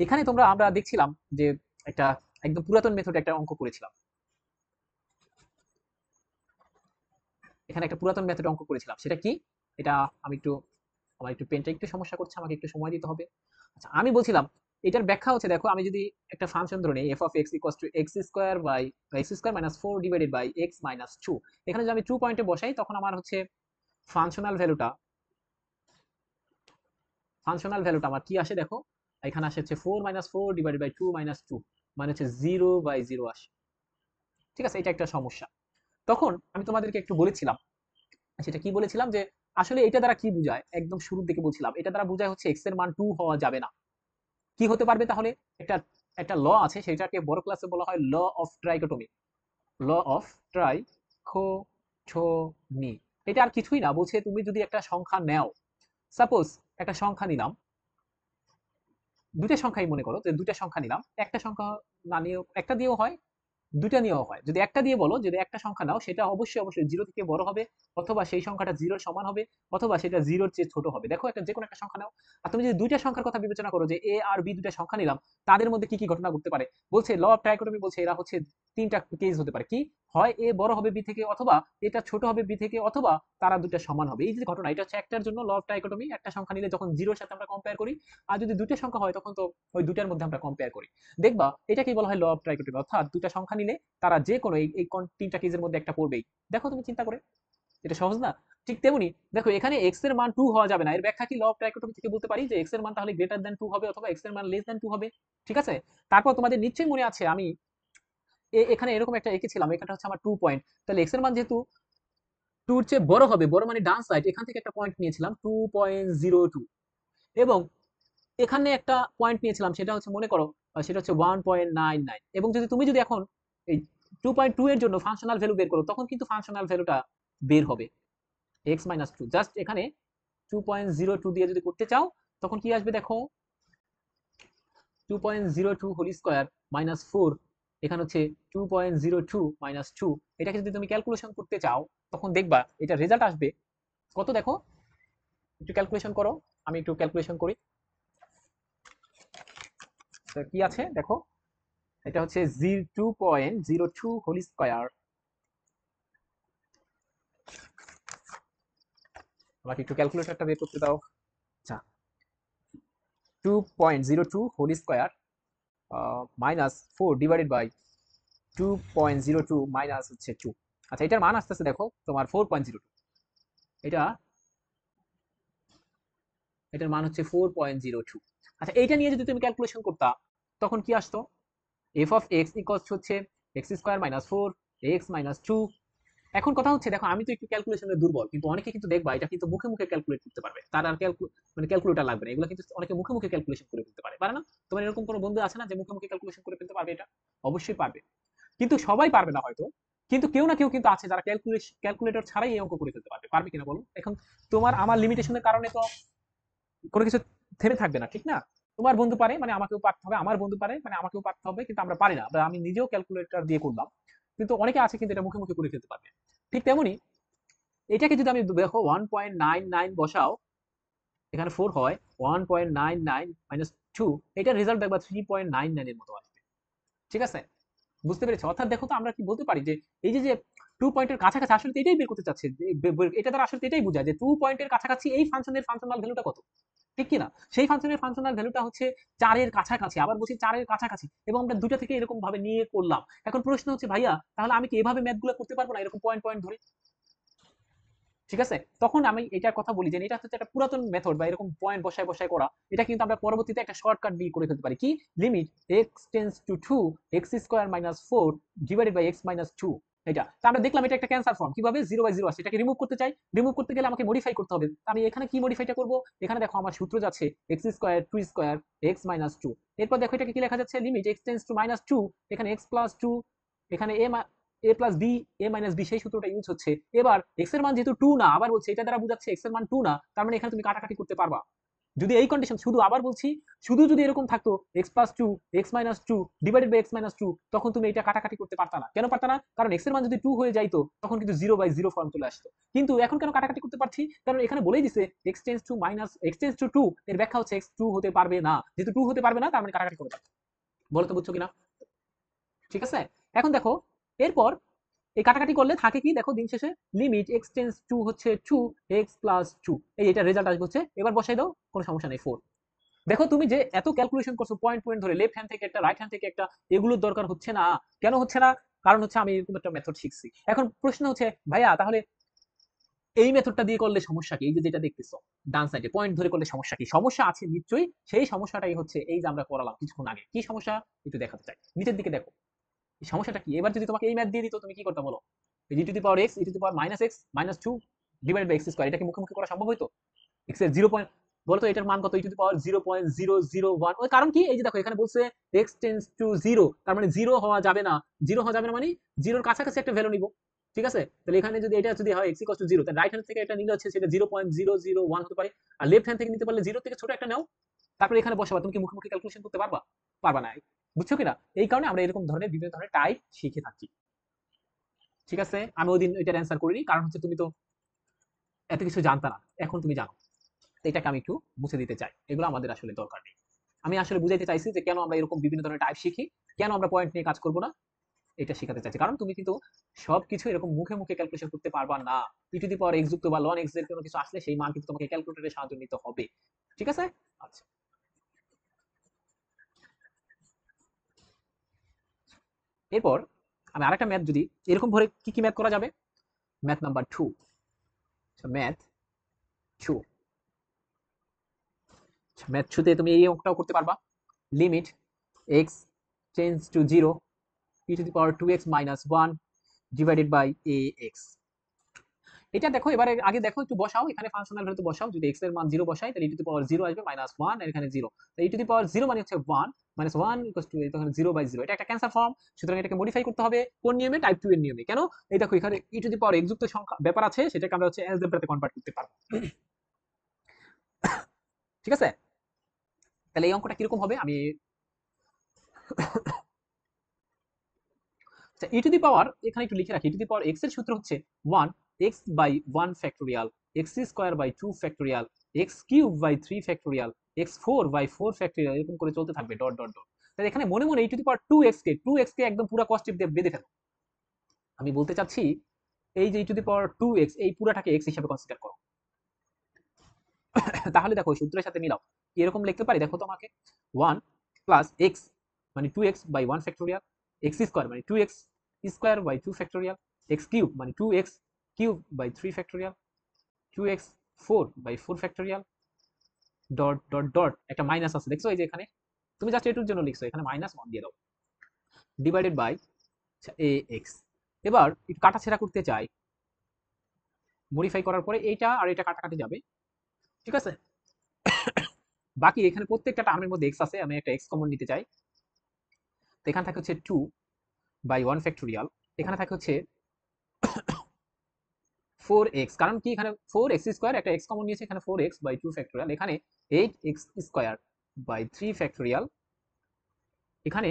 এখানে আমরা দেখছিলাম যে একটা একদম পুরাতন মেথড একটা অঙ্ক করেছিলাম, এখানে একটা পুরাতন মেথড অঙ্ক করেছিলাম, সেটা কি? এটা আমি একটু, আমার একটু পেনটা একটু সমস্যা করছে, আমাকে একটু সময় দিতে হবে। আচ্ছা, আমি বলছিলাম এটার ব্যাখ্যা হচ্ছে, দেখো আমি যদি একটা ফাংশন ধরে নিই, f of x equals to x square by x square -4 divided by x -2, এখানে যদি আমি 2 পয়েন্টে বসাই, তখন আমার হচ্ছে ফাংশনাল ভ্যালুটা, আমার কি আসে দেখো, এখানে আসে হচ্ছে 4 ডিভাইডেড বাই 2 মানে হচ্ছে 0/0 আসে, ঠিক আছে? এটা একটা সমস্যা। তখন আমি তোমাদেরকে একটু বলেছিলাম, সেটা কি বলেছিলাম, যে আসলে এটা দ্বারা কি বোঝায়, একদম শুরুর দিকে বলছিলাম এটা দ্বারা বোঝায় হচ্ছে এক্স এর মান 2 হওয়া যাবে না। কি হতে পারবে তাহলে? একটা একটা ল আছে, সেটাকে বড় ক্লাসে বলা হয় ল অফ ট্রাইকোটমি, ল অফ ট্রাইকোটমি। এটা আর কিছুই না, বলছে তুমি যদি একটা সংখ্যা নাও, সাপোজ একটা সংখ্যা নিলাম, দুইটা সংখ্যাই মনে করো, যে দুইটা সংখ্যা নিলাম, একটা সংখ্যা না নিয়েও, একটা দিয়েও হয়, দুইটা নিয়েও হয়। যদি একটা দিয়ে বলো, যদি একটা সংখ্যা নাও, সেটা অবশ্যই অবশ্যই জিরো থেকে বড় হবে, অথবা সেই সংখ্যাটা জিরোর সমান হবে, অথবা সেটা জিরোর চেয়ে ছোট হবে। দেখো একটা যে কোনো একটা সংখ্যা নাও। আর তুমি যদি দুইটা সংখ্যার কথা বিবেচনা করো, যে এ আর বি দুইটা সংখ্যা নিলাম, তাদের মধ্যে কি কি ঘটনা ঘটতে পারে, বলছে ল অফ ট্রাইকোটমি বলছে এরা হচ্ছে তিনটা কেস হতে পারে। কি হয়, এ বড় হবে বি থেকে, অথবা এটা ছোট হবে বি থেকে, অথবা তারা দুইটা সমান হবে। এই যে ঘটনা, এটা হচ্ছে একটার জন্য ল অফ ট্রাইকোটমি, একটা সংখ্যা নিলে যখন জিরোর সাথে আমরা কম্পেয়ার করি, আর যদি দুইটা সংখ্যা হয় তখন তো ওই দুইটার মধ্যে আমরা কম্পেয়ার করি। দেখবা এটাকে বলা হয় ল অফ ট্রাইকোটমি, অর্থাৎ দুইটা সংখ্যা নিলে তারা যে কোনো এই তিনটা কেসের মধ্যে একটা পড়বেই। দেখো তুমি চিন্তা করে, এটা সহজ না? ঠিক তেমনি দেখো, এখানে এক্স এর মান 2 হওয়া যাবে না। এর ব্যাখ্যা কি ল অফ ট্রাইকোটমি থেকে বলতে পারি, যে এক্স এর মান তাহলে গ্রেটার দ্যান 2 হবে, অথবা এক্স এর মান লেস দ্যান 2 হবে। ঠিক আছে? তারপর তোমাদের নিশ্চয়ই মনে আছে, আমি এখানে এরকম একটা এঁকেছিলাম, এখানটা হচ্ছে আমার 2 পয়েন্ট। তাহলে এক্স এর মান যেহেতু 2 এর চেয়ে বড় হবে, বড় মানে ডান সাইড, এখান থেকে একটা পয়েন্ট নিয়েছিলাম 2.02, এবং এখানে একটা পয়েন্ট নিয়েছিলাম, সেটা হচ্ছে মনে করো সেটা হচ্ছে 1.99। এবং তুমি যদি এখন এই 2.2 এর জন্য ফাংশনাল ভ্যালু বের করো, তখন কিন্তু ফাংশনাল ভ্যালুটা বের হবে x-2। জাস্ট এখানে 2.02 দিয়ে যদি করতে চাও, তখন কি আসবে দেখো, 2.02 হোল স্কয়ার মাইনাস 4, এখানে হচ্ছে 2.02 মাইনাস 2। এটাকে যদি তুমি ক্যালকুলেশন করতে চাও, তখন দেখবা এটা রেজাল্ট আসবে কত, দেখো একটু ক্যালকুলেশন করো, আমি একটু ক্যালকুলেশন করি। কি আছে দেখো, এটা হচ্ছে 2.02 হোল স্কয়ার, আমাকে একটু ক্যালকুলেটরটা বের করতে দাও। আচ্ছা, 2.02 whole square minus 4 divided by 2.02 minus হচ্ছে 2। আচ্ছা, এটার মান আসতেছে দেখো তোমার 4.02। এটা এটার মান হচ্ছে 4.02। আচ্ছা, এইটা নিয়ে যদি তুমি ক্যালকুলেশন করতা, তখন কি আসতো, এফ অফ এক্স ইকুয়ালস হচ্ছে x square minus 4 x minus 2। এখন কথা হচ্ছে, দেখো আমি তো একটু ক্যালকুলেশনে দুর্বল, কিন্তু অনেকে কিন্তু দেখবা এটা কিন্তু মুখে মুখে ক্যালকুলেট করতে পারবে, তার আর মানে ক্যালকুলেটর লাগবে না। এগুলো কিন্তু অনেকে মুখে মুখে ক্যালকুলেশন করে ফেলতে পারে, পারে না? তোমার এরকম কোনো বন্ধু আছে না যে মুখে মুখে ক্যালকুলেশন করে ফেলতে পারবে? এটা অবশ্যই পারবে, কিন্তু সবাই পারবে না হয়তো। কিন্তু কেউ না কেউ কিন্তু আছে যারা ক্যালকুলেটর ছাড়াই এই অঙ্ক করে ফেলতে পারবে। পারবে কিনা বলো? এখন তোমার আমার লিমিটেশনের কারণে তো কোনো কিছু থেমে থাকবে না, ঠিক না? তোমার বন্ধু পারে মানে আমাকেও পারতে হবে, আমার বন্ধু পারে মানে আমাকেও পারতে হবে, কিন্তু আমরা পারি না, বা আমি নিজেও ক্যালকুলেটর দিয়ে করলাম, কিন্তু অনেকে আছে কিন্তু এটা মুখে মুখে করে ফেলতে পারবে। ঠিক তেমনি এটাকে যদি আমি দেখো 1.99 বসাও, এখানে 4 হয়, 1.99 মাইনাস 2, এটার রেজাল্ট দেখবা 3.99 এর মতো আসবে। ঠিক আছে? বুঝতে পেরেছো? অর্থাৎ দেখো তো আমরা কি বলতে পারি, যে এই যে 2 পয়েন্টের কাছাকাছি, আসলে তো এটাই বের করতে চাচ্ছে, এটা দ্বারা আসলে তো এটাই বোঝায় যে 2 পয়েন্টের কাছাকাছি এই ফাংশনের ফাংশনাল ভ্যালুটা কত, ঠিক কি না? সেই ফাংশনের ফাংশনাল ভ্যালুটা হচ্ছে 4 এর কাছাকাছি, আবার বলছি 4 এর কাছাকাছি, এবং আমরা দুইটা থেকে এরকম ভাবে নিয়ে করলাম। এখন প্রশ্ন হচ্ছে, ভাইয়া তাহলে আমি কি এভাবে ম্যাথগুলো করতে পারবো না, এরকম পয়েন্ট পয়েন্ট ধরে? ঠিক আছে? তখন আমি এটার কথা বলি, যে এটা হচ্ছে একটা পুরাতন মেথড, বা এরকম পয়েন্ট বসায় বসায় করা, এটা কিন্তু আমরা পরবর্তীতে একটা শর্টকাট দিয়ে করে ফেলতে পারি। কি, limit x tends to 2 x square minus 4 divided by x minus 2। এটা তো আমরা দেখলাম, এটা একটা ক্যান্সার ফর্ম, কিভাবে 0/0 আসে, এটাকে রিমুভ করতে চাই, রিমুভ করতে গেলে আমাকে মডিফাই করতে হবে। আমি এখানে কি মডিফাইটা করব, এখানে দেখো আমার সূত্র যাচ্ছে x square 2 square x minus 2। এরপর দেখো এটাকে কি লেখা যাচ্ছে, limit x tends two minus 2, এখানে এক্স প্লাস 2, এখানে এ প্লাস বি, এ মাইনাস বি, সেই সূত্রটা ইউজ হচ্ছে। এবার এক্স এর মান যেহেতু 2 না, আবার বলছে এটা দ্বারা বোঝাচ্ছে এক্স এর মান 2 না, তার মানে এখানে তুমি কাটাকাটি করতে পারবা। যদি এই কন্ডিশন, শুধু আবার বলছি, শুধু যদি এরকম থাকতো x plus 2 x minus 2 divided by x minus 2, তখন তুমি এটা কাটাকাটি করতে পারতা না। কেন পারতা না? কারণ এক্স এর মান যদি 2 হয়ে যাইতো, তখন কিন্তু 0/0 ফর্ম চলে আসতো। কিন্তু এখন কেন কাটাকাটি করতে পারছি? কারণ এখানে বলেই দিছে x tends two minus x tends to 2, এর ব্যাখ্যা হচ্ছে এক্স 2 হতে পারবে না। যেহেতু 2 হতে পারবে না, তার মানে কাটাকাটি করতে পারবে। বলো তো বুঝছো কিনা? ঠিক আছে? এখন দেখো, এরপর এই কাটাকাটি করলে থাকে কি, দেখো দিন শেষে লিমিট এক্স টেন্স টু হচ্ছে 2 এক্স প্লাস 2, এটা রেজাল্ট আসবে হচ্ছে, এবার বসাই দাও, কোনো সমস্যা নেই, 4। দেখো তুমি যে এত ক্যালকুলেশন করছো পয়েন্ট পয়েন্ট ধরে, লেফট হ্যান্ড থেকে একটা রাইট হ্যান্ড থেকে একটা, এগুলোর দরকার হচ্ছে না। কেন হচ্ছে না? কারণ হচ্ছে আমি এরকম একটা মেথড শিখছি। এখন প্রশ্ন হচ্ছে, ভাইয়া তাহলে এই মেথডটা দিয়ে করলে সমস্যা কি? এই যে যেটা দেখতেছো ডান সাইডে পয়েন্ট ধরে করলে সমস্যা কি? সমস্যা আছে নিশ্চয়ই। সেই সমস্যাটাই হচ্ছে এই যে আমরা করালাম কিছুক্ষণ আগে। কি সমস্যা একটু দেখাতে চাই, নিচের দিকে দেখো সমস্যাটা কি। এবার যদি তোমাকে এই ম্যাথ দিয়ে দিত, তুমি কি করতে বলো? E to the power x e to the power minus x minus 2 divided by x square, এটা কি মুখে মুখে করা সম্ভব হইতো? এক্স এর 0 পয়েন্ট, বলতো এটার মান কত? ই টু দি পাওয়ার 0.001। ওই কারণ কি, এই যে দেখো এখানে বলছে এক্স টেন্স টু 0, তার মানে 0 হওয়া যাবে না। 0 হওয়া যাবে না মানে 0 এর কাছাকাছি একটা ভ্যালু নিব। ঠিক আছে? তাহলে এখানে যদি এটা যদি হয় x ইকুয়াল টু 0, তাহলে রাইট হ্যান্ড থেকে এটা নিলে হচ্ছে সেটা 0.001 হতে পারে, আর লেফট হ্যান্ড থেকে নিতে পারলে 0 থেকে ছোট একটা নাও, তারপরে এখানে বসাবা। তুমি কি মুখে মুখে ক্যালকুলেশন করতে পারবা? পারবা না। বুঝছো কিনা? এই কারণে আমরা এরকম ধরনের বিভিন্ন ধরনের টাইপ শিখে থাকি। ঠিক আছে, আমি ওই দিন এটার অ্যান্সার করিনি, কারণ হচ্ছে তুমি তো এত কিছু জানতা না, এখন তুমি জানো। তো এটাকে আমি একটু মুছে দিতে চাই, এগুলো আমাদের আসলে দরকার নেই। আমি আসলে বুঝাইতে চাইছি যে কেন আমরা এরকম বিভিন্ন ধরনের টাইপ শিখি, কেন আমরা পয়েন্ট নিয়ে কাজ করব না, এটা শেখাতে চাইছি। কারণ তুমি কিন্তু সবকিছু এরকম মুখে মুখে ক্যালকুলেশন করতে পারবা না। ই টু দি পাওয়ার এক্স যুক্ত বা লন এক্স এর কোনো কিছু আসলে সেই মান কিন্তু তোমাকে ক্যালকুলেটরের সাহায্য নিতে হবে। ঠিক আছে? আচ্ছা, এরপর আমি আরেকটা ম্যাথ যদি এরকম ভরে কি কি ম্যাথ করা যাবে, ম্যাথ নাম্বার 2। ম্যাথ 2, ম্যাথ 2 তে তুমি এই অঙ্কটাও করতে পারবা। Limit x tends to 0, e to the power 2x minus 1 divided by ax। এটা দেখো, এবারে আগে দেখো একটু বসাও, এখানে ফাংশনাল ভ্যালু বসাও। যদি x এর মান 0 বসাই তাহলে e to the power 0 আসবে -1, আর এখানে 0, তাহলে e to the power 0 মানে হচ্ছে 1 -1 ইকুয়ালস টু তখন 0/0। এটা একটা ক্যান্সার ফর্ম, সুতরাং এটাকে মডিফাই করতে হবে কোন নিয়মে? টাইপ 2 এর নিয়মে। কেন? এই দেখো এখানে e to the power x যুক্ত সংখ্যা ব্যাপার আছে, সেটাকে আমরা হচ্ছে অ্যালজেব্রাতে কনভার্ট করতে পারবো। ঠিক আছে? তাহলে এই অঙ্কটা কিরকম হবে? আমি আচ্ছা, ই টু দি পাওয়ার এখানে একটু লিখে রাখি। ই টু দি পাওয়ার এক্স এর সূত্র হচ্ছে 1 x by 1 factorial, x square by 2 factorial, x cube by 3 factorial, x 4 by 4 factorial, এরকম করে চলতে থাকবে ডট ডট ডট। তাহলে এখানে মনে মনে ই টু দি পাওয়ার 2x কে একদম পুরো কনস্টেন্ট দিয়ে বেঁধে ফেলো। আমি বলতে চাচ্ছি এই যে e to the power 2x, এই পুরাটাকে x হিসেবে কনসিডার করো। তাহলে দেখো সূত্রের সাথে মিলাও। এরকম লিখতে পারি, দেখো তোমাকে 1 প্লাস এক্স মানে 2x by 1 factorial, x square মানে 2x square by 2 factorial, x cube মানে 2x cube by 3 factorial, 2x 4 by 4 factorial, dot dot dot একটা মাইনাস আছে দেখছো এই যে এখানে, তুমি জাস্ট এটুর জন্য লিখছো, এখানে -1 দিয়ে দাও, ডিভাইডেড বাই এ এক্স। এবার একটু কাটাছেড়া করতে চাই, মডিফাই করার পরে এইটা আর এটা কাটাকাটি যাবে। ঠিক আছে? বাকি এখানে প্রত্যেকটা টার্মের মধ্যে এক্স আছে, আমি একটা এক্স কমন নিতে চাই। তো এখানে থাকে হচ্ছে 2 বাই 1 ফ্যাক্টোরিয়াল, এখানে থাকে হচ্ছে 4x, কারণ কি এখানে 4x স্কোয়ার, একটা x কমন নিয়েছে, এখানে 4x বাই 2 ফ্যাক্টোরিয়াল, এখানে 8x স্কোয়ার বাই 3 ফ্যাক্টোরিয়াল, এখানে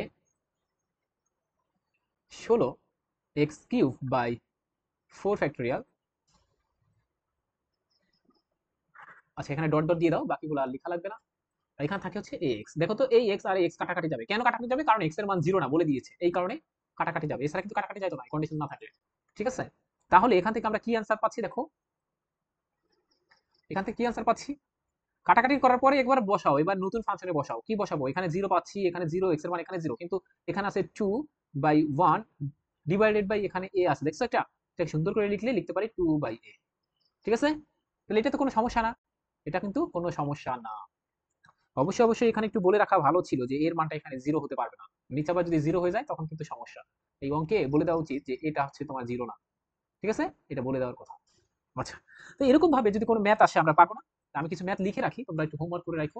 16x কিউব বাই 4 ফ্যাক্টোরিয়াল। আচ্ছা, এখানে ডট ডট দিয়ে দাও, বাকিগুলো আর লেখা লাগবে না। আর এখানে থাকে হচ্ছে ax। দেখো তো এই x আর এই x কাটাকাটি যাবে, কেন কাটাকাটি যাবে? কারণ x এর মান 0 না বলে দিয়েছে, এই কারণে কাটাকাটি যাবে, এছাড়া কিন্তু কাটাকাটি যায় না কন্ডিশন না থাকলে। ঠিক আছে? তাহলে এখান থেকে আমরা কি অ্যান্সার পাচ্ছি? দেখো এখান থেকে কি অ্যান্সার পাচ্ছি, কাটাকাটি করার পরে একবার বসাও, এবার নতুন ফাংশনে বসাও। কি বসাবো? এখানে 0 পাচ্ছি, এখানে 0, এক্স এর মান এখানে 0, কিন্তু এখানে আছে 2 বাই 1 ডিভাইডেড বাই এখানে a আছে, দেখছো? এটা সুন্দর করে লিখলে লিখতে পারি 2 বাই a। ঠিক আছে? তাহলে এটা তো কোনো সমস্যা না, এটা কিন্তু কোনো সমস্যা না। অবশ্যই অবশ্যই এখানে একটু বলে রাখা ভালো ছিল যে এর মানটা এখানে 0 হতে পারবে না, নিচে আবার যদি 0 হয়ে যায় তখন কিন্তু সমস্যা। এই অঙ্কে বলে দেওয়া উচিত যে এটা হচ্ছে তোমার 0 না। ঠিক আছে? এটা বলে দেওয়ার কথা। আচ্ছা, তো এরকম ভাবে যদি কোনো ম্যাথ আসে আমরা পারবো না, আমি কিছু ম্যাথ লিখে রাখি, তোমরা একটু হোমওয়ার্ক করে রাখো।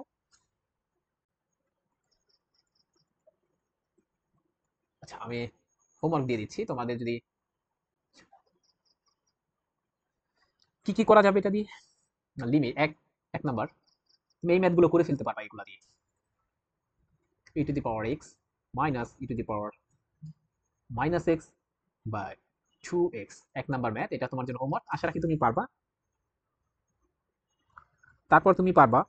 আচ্ছা, আমি হোমওয়ার্ক দিয়ে দিচ্ছি তোমাদের, যদি কি কি করা যাবে এটা দিয়ে। লিমিট এক, 1 নাম্বার, তুমি এই ম্যাথগুলো করে ফেলতে পারবা এগুলা দিয়ে। e to the power x minus e to the power minus x by 2x, 1 number math. এটা তোমার জন্য হোমওয়ার্ক, আশা রাখি তুমি পারবা। তারপর তুমি পারবা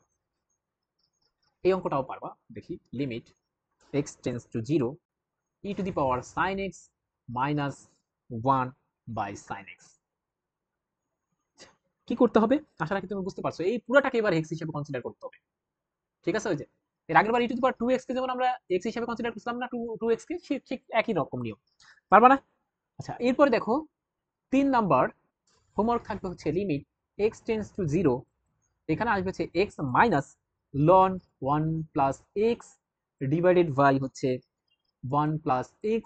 এই অঙ্কটাও পারবা, দেখি। Limit x tends to 0, e to the power sin x minus 1 by sin x। কি করতে হবে আশা রাখি তুমি বুঝতে পারছো, এই পুরোটাকে এবার x হিসেবে কনসিডার করতে হবে। ঠিক আছে? ওই যে এর আগের বার ই টু দি পাওয়ার 2x কে যেমন আমরা x হিসেবে কনসিডার করছিলাম না, 2x কে, ঠিক একই রকম নিয়ম। পারবা না? আচ্ছা, এরপরে দেখো 3 নাম্বার হোমওয়ার্ক থাকবে হচ্ছে লিমিট x টেন্স টু 0, এখানে আসবে হচ্ছে x minus loan 1 plus x divided by হচ্ছে 1 plus x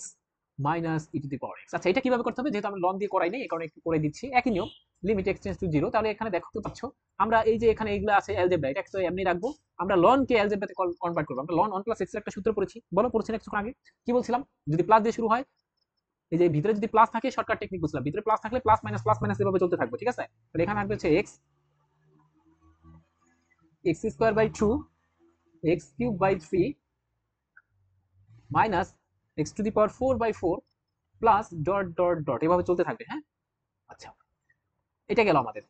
minus e to the power x। আচ্ছা, এটা কিভাবে করতে হবে? যেহেতু আমরা লন দিয়ে করাই নাই, এই কারণে একটু করে দিচ্ছি। একই নিয়ম, লিমিট x টেন্স টু 0। তাহলে এখানে দেখো তো পাচ্ছ, আমরা এই যে এখানে এগুলো আছে অ্যালজেব্রা, এটা তো এমনি রাখবো, আমরা লন কে অ্যালজেব্রাতে কনভার্ট করবো। আমরা লন 1 প্লাস x এর একটা সূত্র পড়েছি, বলো পড়ছি না কিছুক্ষণ আগে? কি বলছিলাম? যদি প্লাস দিয়ে শুরু হয় এই যে ভিতরে যদি প্লাস থাকে, শর্টকাট টেকনিক বুঝলাম, ভিতরে প্লাস থাকলে প্লাস মাইনাস এভাবে চলতে থাকবে, ঠিক আছে। তাহলে এখানে আসবে হচ্ছে x square by 2 x cube by 3 minus x to the power 4/4 plus dot dot dot এভাবে চলতে থাকবে, হ্যাঁ। আচ্ছা, এটা গেল আমাদের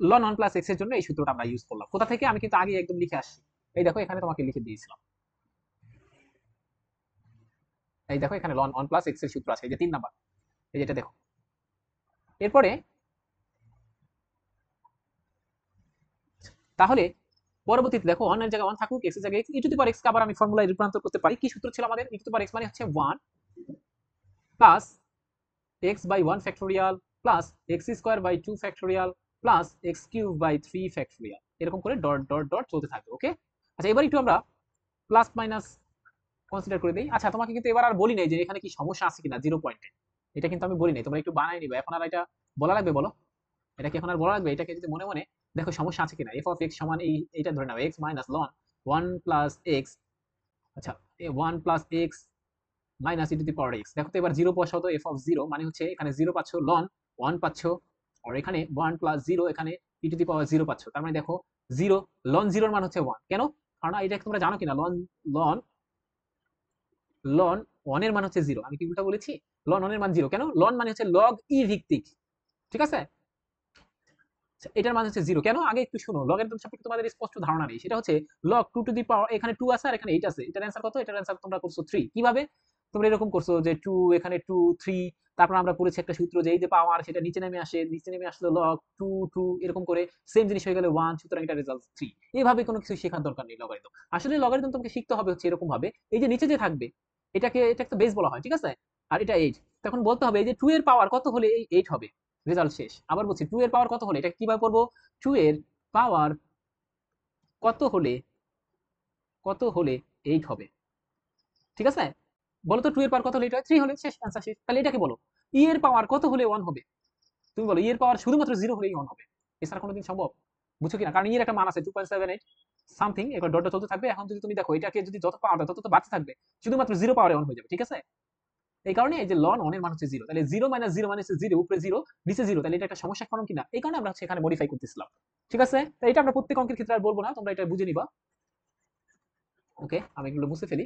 লন 1 প্লাস এক্স এর জন্য এই সূত্রটা আমরা ইউজ করলাম। কোথা থেকে, আমি কিন্তু আগে একদম লিখে আসছি। এই দেখো এখানে তোমাকে লিখে দিয়েছিলাম, এই দেখো এখানে লন 1 প্লাস এক্স এর সূত্র আছে, এই যে 3 নাম্বার, এই যেটা দেখো। এরপরে তাহলে পরবর্তীতে দেখো 1 এর জায়গায় 1 থাকুক, x এর জায়গায় x, e to the power x কে আবার আমি ফর্মুলায় রূপান্তর করতে পারি। কি সূত্র ছিল আমাদের? e to the power x মানে হচ্ছে 1 plus x by 1 factorial plus x square by 2 factorial plus x cube by 3 factorial, এরকম করে ডট ডট ডট চলতে থাকবে, ওকে। আচ্ছা, এবার একটু আমরা প্লাস মাইনাস কনসিডার করে দেই। আচ্ছা, তোমাকে কিন্তু এবার আর বলি নাই যে এখানে কি সমস্যা আছে কিনা 0 পয়েন্টে, এটা কিন্তু আমি বলি নাই, তোমরা একটু বানাই নিবে। এখন আর এটা বলা লাগবে বলো? এটা কি এখন আর বলা লাগবে? এটাকে যদি মনে মনে দেখো সমস্যা আছে কিনা। এফ অফ এক্স সমান এইটা ধরে নাও x minus loan 1 plus x. আচ্ছা, 1 plus x minus e to the power x. দেখো তো এবার 0 বসাও তো। এফ অফ 0 মানে হচ্ছে এখানে 0 পাচ্ছ, লন 1 পাচ্ছ, আর এখানে 1 প্লাস 0, এখানে ই টু দি পাওয়ার 0 পাচ্ছ। তার মানে দেখো 0 লন 0 এর মান হচ্ছে 1। কেন? কারণ এটা তোমরা জানো কিনা, লন লন লন 1 এর মান হচ্ছে 0। আমি কি উল্টা বলেছি? লন 1 এর মান 0 কেন? লন মানে হচ্ছে লগ ই ভিত্তিক, ঠিক আছে। এটার মান হচ্ছে 0 কেন? আগে একটু শুনো, লগারিদম সম্পর্কে তোমাদের স্পষ্ট ধারণা নেই। সেটা হচ্ছে লগ 2 টু দি পাওয়ার, এখানে 2 আছে আর এখানে 8 আছে। এটার অ্যান্সার কত? এটার অ্যান্সার তোমরা করছো 3। কিভাবে? তোমরা এরকম করছো যে 2, এখানে 2 3, তারপর আমরা পড়েছি একটা সূত্র যে এই যে পাওয়ার সেটা নিচে নেমে আসে, নিচে নেমে আসলে লগ 2 2 এরকম করে সেম জিনিস হয়ে গেলে 1, সুতরাং এটা রেজাল্ট 3। এইভাবে কোনো কিছু শেখার দরকার নেই লগারিদম। আসলে লগারিদম তোমাকে শিখতে হবে হচ্ছে এরকম ভাবে, এই যে নিচে যে থাকবে এটা একটা বেস বলা হয়, ঠিক আছে। আর এটা 8, তখন বলতে হবে এই যে 2 এর পাওয়ার কত হলে এই 8 হবে। রেজাল্ট শেষ। আবার বলছি 2 এর পাওয়ার কত হলে, এটা কিভাবে করবো? 2 এর পাওয়ার কত হলে 8 হবে, ঠিক আছে। বলো তো 2 এর পাওয়ার কত হলে 8 হয়? 3 হলে শেষ, অ্যান্সার শেষ। তাহলে এটাকে বলো ই এর পাওয়ার কত হলে 1 হবে। তুমি বলো ই এর পাওয়ার শুধুমাত্র 0 হলেই 1 হবে, এছাড়া কোনোদিন সম্ভব? বুঝছো কিনা? কারণ ই এর একটা মান আছে 2.78 সামথিং, এবার ডটটা চলতে থাকবে। এখন যদি তুমি দেখো এটাকে যদি যত পাওয়ার দাও তত তো বাড়তে থাকবে, শুধুমাত্র 0 পাওয়ারে 1 হয়ে যাবে, ঠিক আছে। এই কারণে এই যে লন 1 এর মান হচ্ছে 0, তাহলে 0 মাইনাস 0 মানে হচ্ছে 0, উপরে 0 নিচে 0, তাহলে এটা একটা সমস্যা কারণ কিনা, এই কারণে আমরা হচ্ছে এখানে মডিফাই করতেছিলাম, ঠিক আছে। তো এটা আমরা প্রত্যেক অঙ্কের ক্ষেত্রে আর বলবো না, তোমরা এটা বুঝে নিবা, ওকে। আমি এগুলো মুছে ফেলি।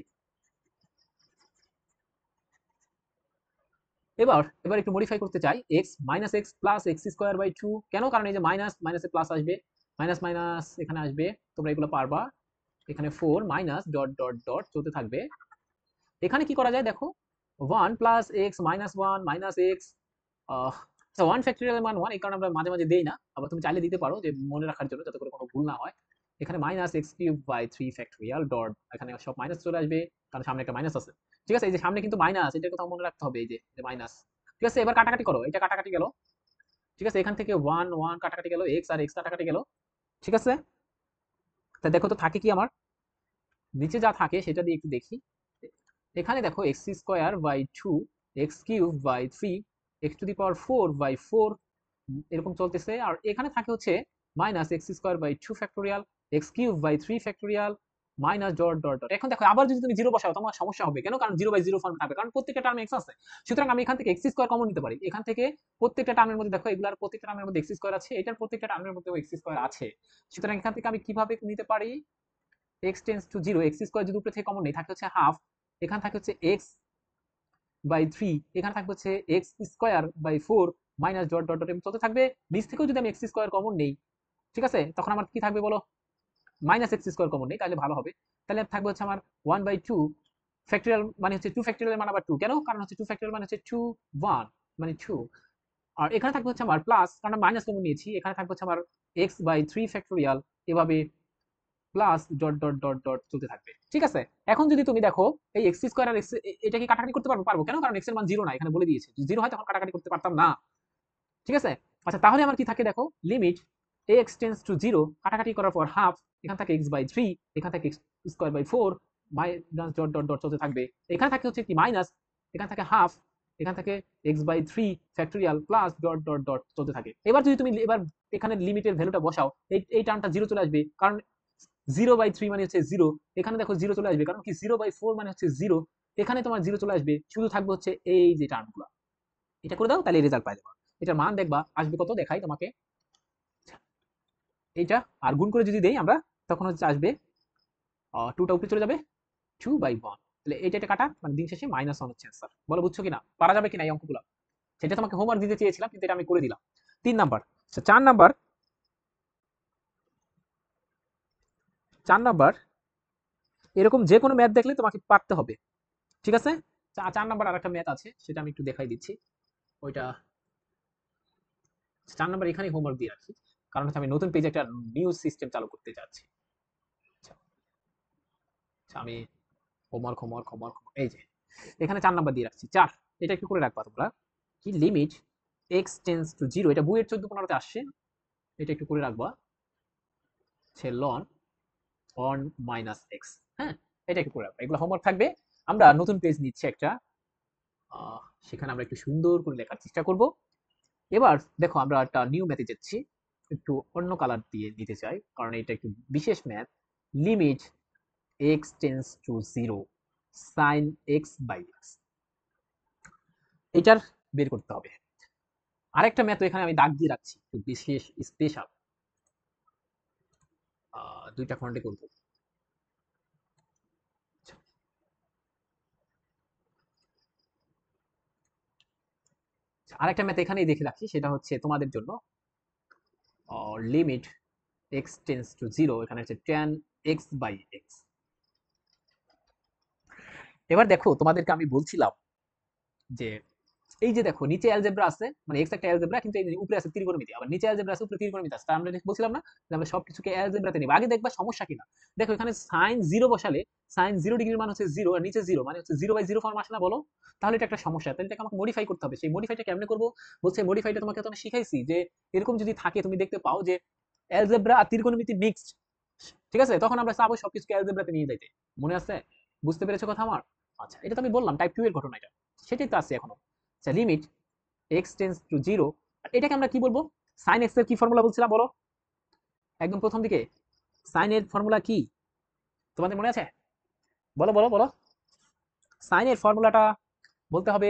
এবার একটু মডিফাই করতে চাই, x minus x plus x square by 2। কেন? কারণ এই যে মাইনাস মাইনাসে প্লাস আসবে, মাইনাস মাইনাস এখানে আসবে, তোমরা এগুলো পারবা। এখানে 4 মাইনাস ডট ডট ডট চলতে থাকবে। এখানে কি করা যায় দেখো, 1 plus x minus 1 minus x, আচ্ছা 1 ফ্যাক্টরিয়াল মান 1, এই কারণে আমরা মাঝে মাঝে দেই না, আবার তুমি চাইলে দিতে পারো যে মনে রাখার জন্য, যাতে করে কোনো ভুল না হয়। এখানে minus x cube by 3 factorial dot, এখানে সব মাইনাস চলে আসবে কারণ সামনে একটা মাইনাস আছে, ঠিক আছে। এই যে সামনে কিন্তু মাইনাস, এটা কোথাও মনে রাখতে হবে, এই যে মাইনাস, ঠিক আছে। এবার কাটাকাটি করো, এটা কাটাকাটি গেল, ঠিক আছে। এখান থেকে 1 1 কাটাকাটি গেল, এক্স আর এক্স কাটাকাটি গেল, ঠিক আছে। তা দেখো তো থাকে কি আমার, নিচে যা থাকে সেটা দিয়ে একটু দেখি। এখানে দেখো x square by 2 x cube by 3 x to the power 4/4 এরকম চলতেছে। আর এখানে থাকে হচ্ছে minus x square by 2 factorial x cube by 3 factorial minus dot dot dot. এখন দেখো আবার যদি তুমি 0 বসাও তোমার সমস্যা হবে, কেন? কারণ 0/0 ফর্ম থাকবে, কারণ প্রত্যেকটা টার্মে এক্স আছে। সুতরাং আমি এখান থেকে এক্স স্কোয়ার কমন নিতে পারি। এখান থেকে প্রত্যেকটা টার্মের মধ্যে দেখো, এগুলার প্রত্যেকটা টার্মের মধ্যে এক্স স্কোয়ার আছে, এটার প্রত্যেকটা টার্মের মধ্যে এক্স স্কোয়ার আছে। সুতরাং এখান থেকে আমি কিভাবে নিতে পারি, x tends to 0, x square যদি উপরে থেকে কমন নেই, থাকে হচ্ছে হাফ, এখানে থাকে হচ্ছে এক্স বাই 3, এখানে থাকবে হচ্ছে x square by 4 minus dot dot dot চলতে থাকবে। নিচ থেকেও যদি আমি এক্স স্কোয়ার কমন নেই, ঠিক আছে, তখন আমার কি থাকবে বলো? মাইনাস এক্স স্কোয়ার কমন নেই, তাহলে ভালো হবে। তাহলে থাকবে হচ্ছে আমার 1/2 ফ্যাক্টরিয়াল মানে হচ্ছে 2 ফ্যাক্টরিয়াল মান আবার 2, কেন? কারণ হচ্ছে 2 ফ্যাক্টরিয়াল মানে হচ্ছে 2 1 মানে 2। আর এখানে থাকবে হচ্ছে আমার প্লাস, কারণ আমি মাইনাস কমন নিয়েছি, এখানে থাকবে হচ্ছে আমার এক্স বাই 3 ফ্যাক্টরিয়াল, এভাবে plus dot dot dot dot চলতে থাকবে, ঠিক আছে। এখন যদি তুমি দেখো এই এক্স স্কোয়ার আর এক্স, এটা কি কাটাকাটি করতে পারবো? পারবো, কেন? কারণ এক্স এর মান 0 না, এখানে বলে দিয়েছে যদি 0 হয় তখন কাটাকাটি করতে পারতাম না, ঠিক আছে। আচ্ছা, তাহলে আমার কি থাকে দেখো, লিমিট এক্স টেন্স টু 0, কাটাকাটি করার পর হাফ, এখান থেকে এক্স বাই 3, এখান থেকে x square by 4 minus dot dot dot চলতে থাকবে। এখানে থাকে হচ্ছে কি মাইনাস, এখান থেকে হাফ, এখান থেকে x by 3 factorial plus dot dot dot চলতে থাকে। এবার যদি তুমি এবার এখানে লিমিটের ভ্যালুটা বসাও, এই টার্মটা 0 চলে আসবে, কারণ 0/3 মানে হচ্ছে 0, এখানে দেখো 0 চলে আসবে, কারণ কি 0/4 মানে হচ্ছে 0, এখানে তোমার 0 চলে আসবে, শুধু থাকবে হচ্ছে এই যে টার্মগুলো, এটা করে দাও, তাহলে রেজাল্ট পাই যাবা। এটার মান দেখবা আসবে কত, দেখাই তোমাকে। এইটা আর গুণ করে যদি দেই আমরা, তখন হচ্ছে আসবে 2টা উপরে চলে যাবে, 2/1। তাহলে এটা এটা কাটা, মানে দিন শেষে -1 হচ্ছে অ্যান্সার। বলো বুঝছো কিনা, পারা যাবে কিনা এই অঙ্কগুলো? সেটা তোমাকে হোমওয়ার্ক দিতে চেয়েছিলাম, কিন্তু এটা আমি করে দিলাম। 3 নাম্বার। আচ্ছা, 4 নাম্বার। 4 নাম্বার, এরকম যে কোনো ম্যাথ দেখলে তোমাকে পারতে হবে, ঠিক আছে? 4 নাম্বার আর একটা ম্যাথ আছে, সেটা আমি একটু দেখাই দিচ্ছি। ওইটা 4 নাম্বার এখানেই হোমওয়ার্ক দিয়ে রাখি, কারণ হচ্ছে আমি নতুন পেজে একটা নিউ সিস্টেম চালু করতে যাচ্ছি। আচ্ছা, আচ্ছা, আমি হোমওয়ার্ক হোমওয়ার্ক হোমওয়ার্ক এই যে এখানে 4 নাম্বার দিয়ে রাখছি, 4। এটা একটু করে রাখবা তোমরা। কি limit x tends to zero, এটা বইয়ের 14-15তে আসছে, এটা একটু করে রাখবা। সে লন অন মাইনাস এক্স। হ্যাঁ, এটা একটু করে রাখবা, এগুলো হোমওয়ার্ক থাকবে। আমরা নতুন পেজ নিচ্ছি একটা, সেখানে আমরা একটু সুন্দর করে লেখার চেষ্টা করব। এবার দেখো আমরা একটা নিউ ম্যাথে যাচ্ছি, একটু অন্য কালার দিয়ে নিতে চাই, কারণ এটা একটু বিশেষ math. Limit x tends to zero sine x by x, এটার বের করতে হবে। আরেকটা ম্যাথ এখানে আমি দাগ দিয়ে রাখছি, একটু বিশেষ স্পেশাল, 2টা খন্ডে করব। আরেকটা ম্যাথ এখানেই দেখে রাখছি, সেটা হচ্ছে তোমাদের জন্য। Limit x tends to zero, এখানে হচ্ছে tan x বাই এক্স। এবার দেখো তোমাদেরকে আমি বলছিলাম যে এই যে দেখো নিচে অ্যালজেব্রা আছে, মানে এক্স একটা অ্যালজেব্রা, কিন্তু এই যে উপরে আছে ত্রিকোণমিতি, আবার নিচে অ্যালজেব্রা আছে উপরে ত্রিকোণমিতি আছে। তার আমরা বলছিলাম না যে আমরা সবকিছুকে অ্যালজেব্রাতে নিব, আগে দেখবা সমস্যা কিনা। দেখো এখানে সাইন জিরো বসালে সাইন 0 ডিগ্রির মান হচ্ছে 0, আর নিচে 0 মানে হচ্ছে 0/0 ফর্ম আসে না, বলো? তাহলে এটা একটা সমস্যা, তাহলে এটাকে আমাকে মডিফাই করতে হবে। সেই মডিফাইটা কেমনে করবো? বলছে মডিফাইটা তোমাকে তো আমি শিখাইছি, যে এরকম যদি থাকে তুমি দেখতে পাও যে অ্যালজেব্রা আর ত্রিকোণমিতি মিক্সড, ঠিক আছে, তখন আমরা চাবো সবকিছুকে অ্যালজেব্রাতে নিয়ে যাইতে। মনে আছে? বুঝতে পেরেছো কথা আমার? আচ্ছা, এটা তো আমি বললাম টাইপ 2 এর ঘটনা, এটা সেটাই তো আছে এখনো। আচ্ছা, limit x tends to zero, এটাকে আমরা কি বলবো? সাইন এক্স এর কি ফর্মুলা বলছিলাম বলো? একদম প্রথম দিকে সাইন এর ফর্মুলা কি তোমাদের মনে আছে? বলো বলো বলো। সাইন এর ফর্মুলাটা বলতে হবে,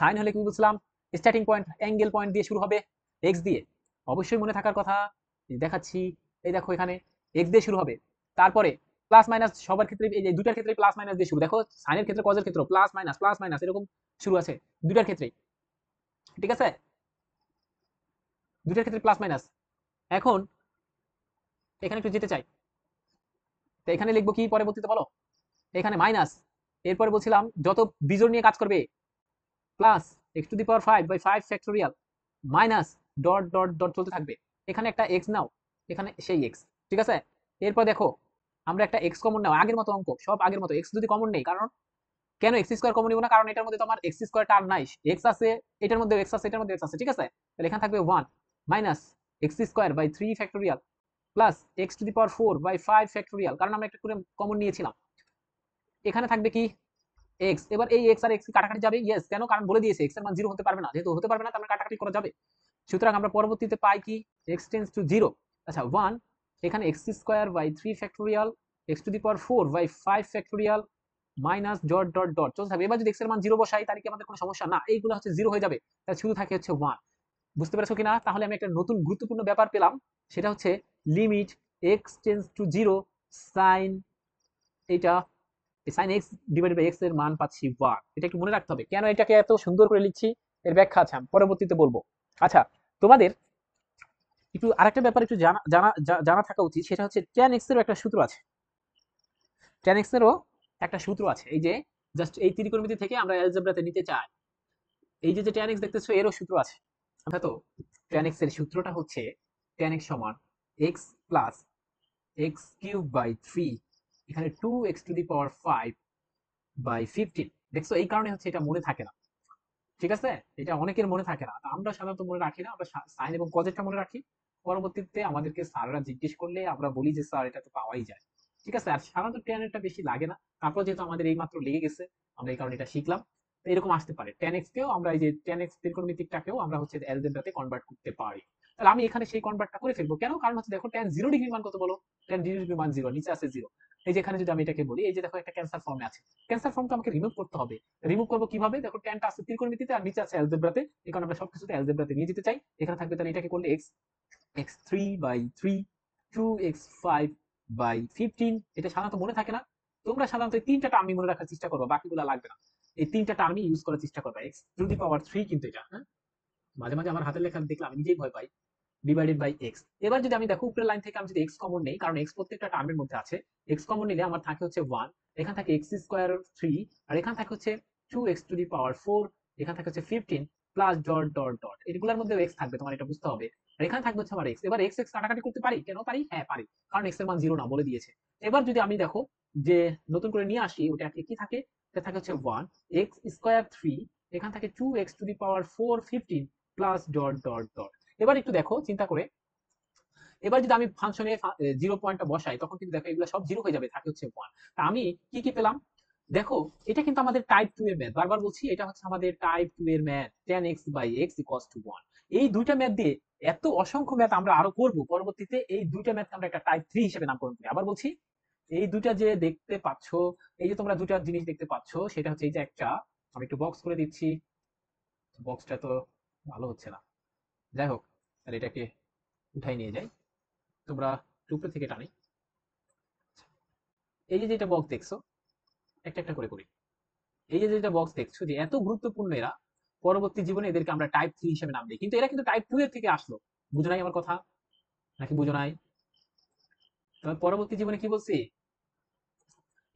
সাইন হলে কি বলছিলাম? স্টার্টিং পয়েন্ট অ্যাঙ্গেল পয়েন্ট দিয়ে শুরু হবে, এক্স দিয়ে। অবশ্যই মনে থাকার কথা, দেখাচ্ছি। এই দেখো এখানে এক্স দিয়ে শুরু হবে, তারপরে প্লাস মাইনাস, সবার ক্ষেত্রে এই যে দুটার ক্ষেত্রে প্লাস মাইনাস দিয়ে শুরু। দেখো সাইনের ক্ষেত্রে কজের ক্ষেত্রে প্লাস মাইনাস এরকম শুরু আছে দুটার ক্ষেত্রেই, ঠিক আছে? দুটার ক্ষেত্রে প্লাস মাইনাস। এখন এখানে একটু যেতে চাই, তো এখানে লিখবো কি পরবর্তীতে বলো? এখানে মাইনাস, এরপরে বলছিলাম যত বিজোড় নিয়ে কাজ করবে, plus x⁵ factorial minus dot dot dot চলতে থাকবে। এখানে একটা এক্স নাও, এখানে সেই এক্স, ঠিক আছে? এরপর দেখো আমরা একটা এক্স কমন নাও, আগের মতো অঙ্ক, সব আগের মতো। এক্স যদি কমন নেই, কারণ কেন এক্স স্কোয়ার কমন নিব না? কারণ এটার মধ্যে তো আমার এক্স স্কোয়ার টার্ম নাই, এক্স আছে, এটার মধ্যে এক্স আছে, এটার মধ্যে এক্স আছে, ঠিক আছে? তাহলে এখানে থাকবে 1 minus x² by 3 factorial plus x⁴/5 factorial, কারণ আমরা একটা করে কমন নিয়েছিলাম। এখানে থাকবে কি এক্স। এবার এই এক্স আর এক্স কাটাকাটি যাবে, ইয়েস, কেন? কারণ বলে দিয়েছে এক্স এর মান 0 হতে পারবে না, যেহেতু হতে পারবে না তার মানে কাটাকাটি করা যাবে। সুতরাং আমরা পরবর্তীতে পাই কি এক্স টেন্স টু 0। আচ্ছা, 1 এখানে x² by 3 factorial x⁴/5 factorial minus dot dot dot চলতে থাকবে। এবার যদি এক্স এর মান 0 বসাই, তাহলে কি আমাদের কোনো সমস্যা? না, এইগুলো হচ্ছে 0 হয়ে যাবে, তাহলে শুধু থাকে হচ্ছে 1। বুঝতে পেরেছো কিনা? তাহলে আমি একটা নতুন গুরুত্বপূর্ণ ব্যাপার পেলাম, সেটা হচ্ছে limit x tends to 0 sine, এটা sine x divided by x এর মান পাচ্ছি 1। এটা একটু মনে রাখতে হবে, কেন এটাকে এত সুন্দর করে লিখছি, এর ব্যাখ্যা আছে আমি পরবর্তীতে বলবো। আচ্ছা, তোমাদের একটু আরেকটা ব্যাপার একটু জানা জানা জানা থাকা উচিত, সেটা হচ্ছে tan x এরও একটা সূত্র আছে। tan x এরও একটা সূত্র আছে, এই যে জাস্ট এই ত্রিকোণমিতি থেকে আমরা অ্যালজেব্রাতে নিতে চাই। এই যে tan x দেখতেছো, এরও সূত্র আছে। আচ্ছা, তো tan x এর সূত্রটা হচ্ছে tan x সমান x প্লাস x³ বাই 3, এখানে 2x⁵ দেখছো, এই কারণে হচ্ছে এটা মনে থাকে না, ঠিক আছে? এটা অনেকের মনে থাকে না, আমরা সাধারণত মনে রাখি না, আমরা সাইন এবং কজেরটা মনে রাখি। পরবর্তীতে আমাদেরকে স্যাররা জিজ্ঞেস করলে আমরা বলি যে স্যার এটা তো পাওয়াই যায়, ঠিক আছে? আর সাধারণত টেনেরটা বেশি লাগে না, তারপর যেহেতু আমাদের এই মাত্র লেগে গেছে, আমরা এই কারণে এটা শিখলাম। তো এরকম আসতে পারে tan x কেও আমরা, এই যে tan x ত্রিকোণমিতিকটাকেও আমরা হচ্ছে অ্যালজেব্রাতে কনভার্ট করতে পারি। তাহলে আমি এখানে সেই কনভার্টটা করে ফেলবো। কেন? কারণ হচ্ছে দেখো tan 0 ডিগ্রির মান কত বলো? tan 0 ডিগ্রির মান 0, নিচে আছে 0। এই যে এখানে যদি আমি এটাকে বলি, এই যে দেখো একটা ক্যান্সার ফর্মে আছে। ক্যান্সার ফর্মটা আমাকে রিমুভ করতে হবে। রিমুভ করবো কিভাবে? দেখো ট্যানটা আছে ত্রিকোণমিতিতে আর নিচে আছে অ্যালজেব্রাতে। এই কারণে আমরা সবকিছুতে অ্যালজেব্রাতে নিয়ে যেতে চাই। এখানে থাকবে তাহলে এটাকে করলে x3/3 2x5/15। এটা সাধারণত মনে থাকে না। তোমরা সাধারণত এই তিনটা টার্মই মনে রাখার চেষ্টা করবে, বাকিগুলো লাগবে না। এই তিনটা টার্মই ইউজ করার চেষ্টা করবে। x⁻³ কিন্তু এটা, হ্যাঁ, মাঝে মাঝে আমার হাতের লেখা দেখলে আমি নিজেই ভয় পাই। Divided by x. এবার যদি আমি দেখো উপরের লাইন থেকে আমি যদি এক্স কমন নেই, কারণ এক্স প্রত্যেকটা টার্মের মধ্যে আছে, এক্স কমন নিলে আমার থাকে হচ্ছে 1, এখান থাকে x²3, আর এখান থাকে হচ্ছে 2x⁴, এখান থাকে হচ্ছে 15 প্লাস ডট ডট ডট, এগুলোর মধ্যে এক্স থাকবে, তোমার এটা বুঝতে হবে। আর এখানে থাকবে হচ্ছে আমার এক্স। এবার এক্স এক্স কাটাকাটি করতে পারি, কেন পারি? হ্যাঁ পারি, কারণ এক্স এর মান 0 না বলে দিয়েছে। এবার যদি আমি দেখো যে নতুন করে নিয়ে আসি, ওটা কি থাকে? এটা থাকে হচ্ছে 1 x²3, এখান থেকে 2x⁴ 15 plus dot dot dot. এবার একটু দেখো চিন্তা করে, এবার যদি আমি ফাংশনে 0 পয়েন্টটা বসাই, তখন কিন্তু দেখো এগুলো সব 0 হয়ে যাবে, থাকে হচ্ছে 1। তা আমি কি কি পেলাম? দেখো এটা কিন্তু আমাদের টাইপ 2 এর ম্যাথ, বারবার বলছি এটা হচ্ছে আমাদের টাইপ 2 এর ম্যাথ, tan x/x = 1। এই দুইটা ম্যাথ দিয়ে এত অসংখ্য ম্যাথ আমরা আরো করব পরবর্তীতে। এই দুইটা ম্যাথকে আমরা একটা টাইপ 3 হিসেবে নামকরণ করি। আবার বলছি, এই দুইটা যে দেখতে পাচ্ছ, এই যে তোমরা দুইটা জিনিস দেখতে পাচ্ছ, সেটা হচ্ছে এই যে একটা, আমি একটু বক্স করে দিচ্ছি, বক্সটা তো ভালো হচ্ছে না, যাই হোক, তাহলে এটাকে উঠাই নিয়ে যাই, তোমরা উপরে থেকে টানি। এই যে যেটা বক্স দেখছো, একটা একটা করে করি। এই যে যেটা বক্স দেখছো, যে এত গুরুত্বপূর্ণ এরা, পরবর্তী জীবনে এদেরকে আমরা টাইপ 3 হিসেবে নাম দিই, কিন্তু এরা কিন্তু টাইপ 2 এর থেকে আসলো। বুঝো নাই আমার কথা? নাকি বুঝো নাই? তবে পরবর্তী জীবনে কি বলছি,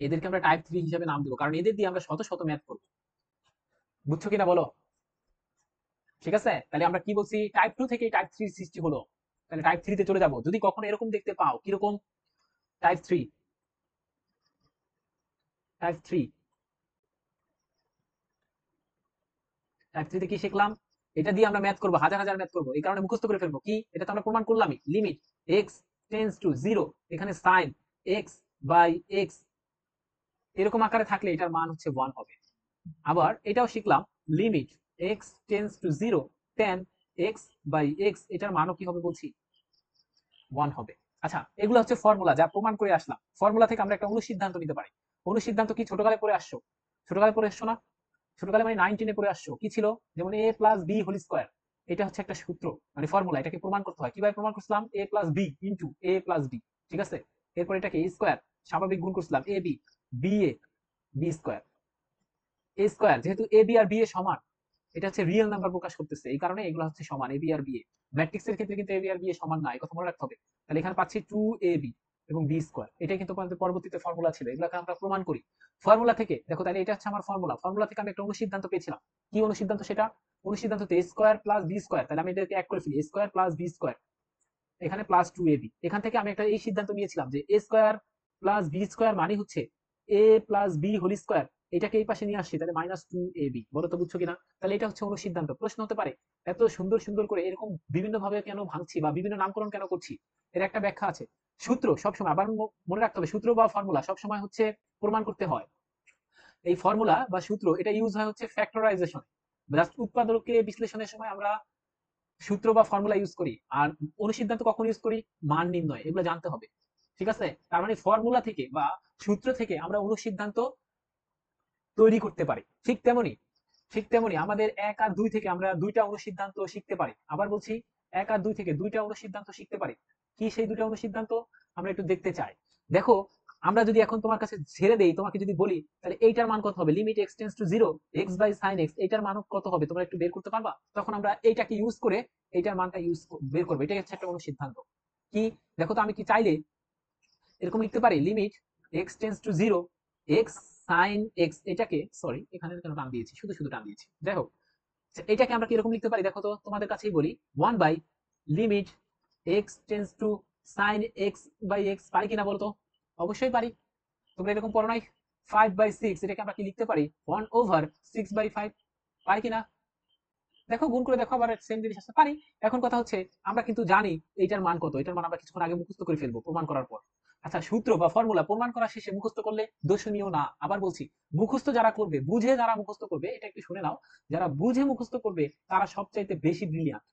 এদেরকে আমরা টাইপ 3 হিসেবে নাম দেবো, কারণ এদের দিয়ে আমরা শত শত ম্যাথ করবো। বুঝছো কিনা বলো? ঠিক আছে, তাহলে আমরা কি বলছি, টাইপ 2 থেকে টাইপ 3 সৃষ্টি হলো। তাহলে টাইপ 3 তে চলে যাব। যদি কখনো এরকম দেখতে পাও, কিরকম? টাইপ 3, টাইপ 3, টাইপ 3 তে কি শিখলাম? এটা দিয়ে আমরা ম্যাথ করবো, হাজার হাজার ম্যাথ করবো, এই কারণে মুখস্থ করে ফেলবো। কি? এটা তো আমরা প্রমাণ করলামই, লিমিট x টেন্ডস টু 0, এখানে sin x/x এরকম আকারে থাকলে এটার মান হচ্ছে 1 হবে। আবার এটাও শিখলাম, limit x tends two 0 tan x/x, এটার মানও কি হবে বলছি? 1 হবে। আচ্ছা, এগুলো হচ্ছে ফর্মুলা, যা প্রমাণ করে আসলাম। ফর্মুলা থেকে আমরা একটা অনুসিদ্ধান্ত নিতে পারি। অনুসিদ্ধান্ত কি ছোটকালে পড়ে আসছো? ছোটকালে পড়ে এসছো না? ছোটকালে মানে 9 10-এ পড়ে আসছো। কি ছিল? যেমন a plus b whole square, এটা হচ্ছে একটা সূত্র, মানে ফর্মুলা। এটাকে প্রমাণ করতে হয়। কিভাবে প্রমাণ করছিলাম? a plus b into a plus b, ঠিক আছে? এরপর এটাকে a স্কয়ার স্বাভাবিক গুণ করছিলাম, a b b a b square a square, যেহেতু a b আর b a সমান, এটা হচ্ছে রিয়েল নাম্বার প্রকাশ করতেছে, এই কারণে এগুলো হচ্ছে সমান, a b আর b a। ম্যাট্রিক্সের ক্ষেত্রে কিন্তু a b আর b a সমান না, এই কথা মনে রাখতে হবে। তাহলে এখানে পাচ্ছি 2ab এবং b স্কয়ার। এটাই কিন্তু আমাদের পরবর্তীতে ফর্মুলা ছিল, এগুলোকে আমরা প্রমাণ করি। ফর্মুলা থেকে দেখো, তাহলে এটা হচ্ছে আমার ফর্মুলা। ফর্মুলা থেকে আমি একটা অনুসিদ্ধান্ত পেয়েছিলাম। কি অনুসিদ্ধান্ত সেটা? অনুসিদ্ধান্ততে a square plus b square, তাহলে আমি এটাকে এক করে ফেলি, a square plus b square, এখানে প্লাস 2ab। এখান থেকে আমি একটা এই সিদ্ধান্ত নিয়েছিলাম যে a square plus b square মানে হচ্ছে a plus b whole square, এটাকে এই পাশে নিয়ে আসছি, তাহলে -2ab। বলো তো বুঝছো কিনা? তাহলে এটা হচ্ছে অনুসিদ্ধান্ত। প্রশ্ন হতে পারে, এত সুন্দর সুন্দর করে এরকম বিভিন্ন ভাবে কেন ভাঙছি বা বিভিন্ন নামকরণ কেন করছি? এর একটা ব্যাখ্যা আছে। সূত্র সবসময়, আবার মনে রাখতে হবে, সূত্র বা ফর্মুলা সবসময় হচ্ছে প্রমাণ করতে হয়। এই ফর্মুলা বা সূত্র এটা ইউজ হয় হচ্ছে ফ্যাক্টরাইজেশন, জাস্ট উৎপাদকে বিশ্লেষণের সময় আমরা সূত্র বা ফর্মুলা ইউজ করি। আর অনুসিদ্ধান্ত কখন ইউজ করি? মান নির্ণয়, এগুলো জানতে হবে। ঠিক আছে, তার মানে ফর্মুলা থেকে বা সূত্র থেকে আমরা অনুসিদ্ধান্ত তৈরি করতে পারি। ঠিক তেমনি আমাদের 1 আর 2 থেকে আমরা দুইটা অনুসিদ্ধান্ত শিখতে পারি। আবার বলছি, 1 আর 2 থেকে দুইটা অনুসিদ্ধান্ত শিখতে পারি। কি সেই দুইটা অনুসিদ্ধান্ত? আমরা একটু দেখতে চাই। দেখো, আমরা যদি এখন তোমার কাছে ছেড়ে দেই, তোমাকে যদি বলি তাহলে এইটার মান কত হবে, limit x tends two 0 x/sin x, এইটার মান কত হবে তোমরা একটু বের করতে পারবা? তখন আমরা এইটাকে ইউজ করে এইটার মানটা বের করবো। এটাই হচ্ছে একটা অনুসিদ্ধান্ত। কি? দেখো তো, আমি কি চাইলে এরকম লিখতে পারি, limit x tends two 0 x sin x, এটাকে, সরি এখানে কেন টান দিয়েছি, শুধু শুধু টান দিয়েছি, যাই হোক, এটাকে আমরা কিরকম লিখতে পারি দেখো তো, তোমাদের কাছেই বলি, 1 by limit x tends to sin x/x, পারি কিনা বলতো? অবশ্যই পারি। তোমরা এরকম পড়ো নাই? 5/6, এটাকে আমরা কি লিখতে পারি? 1/6/5, পারি কিনা? দেখো, গুণ করে দেখো, আবার সেম জিনিস আসতে পারি। এখন কথা হচ্ছে, আমরা কিন্তু জানি এইটার মান কত, এটার মান আমরা কিছুক্ষণ আগে মুখস্থ করে ফেলবো প্রমাণ করার পর। আচ্ছা, সূত্র বা ফর্মুলা প্রমাণ করা শেষে মুখস্থ করলে দর্শনীয় না। আবার বলছি, মুখস্থ যারা করবে, বুঝে যারা মুখস্থ করবে, এটা একটু শুনে নাও, যারা বুঝে মুখস্থ করবে তারা সবচাইতে বেশি ব্রিলিয়ান্ট।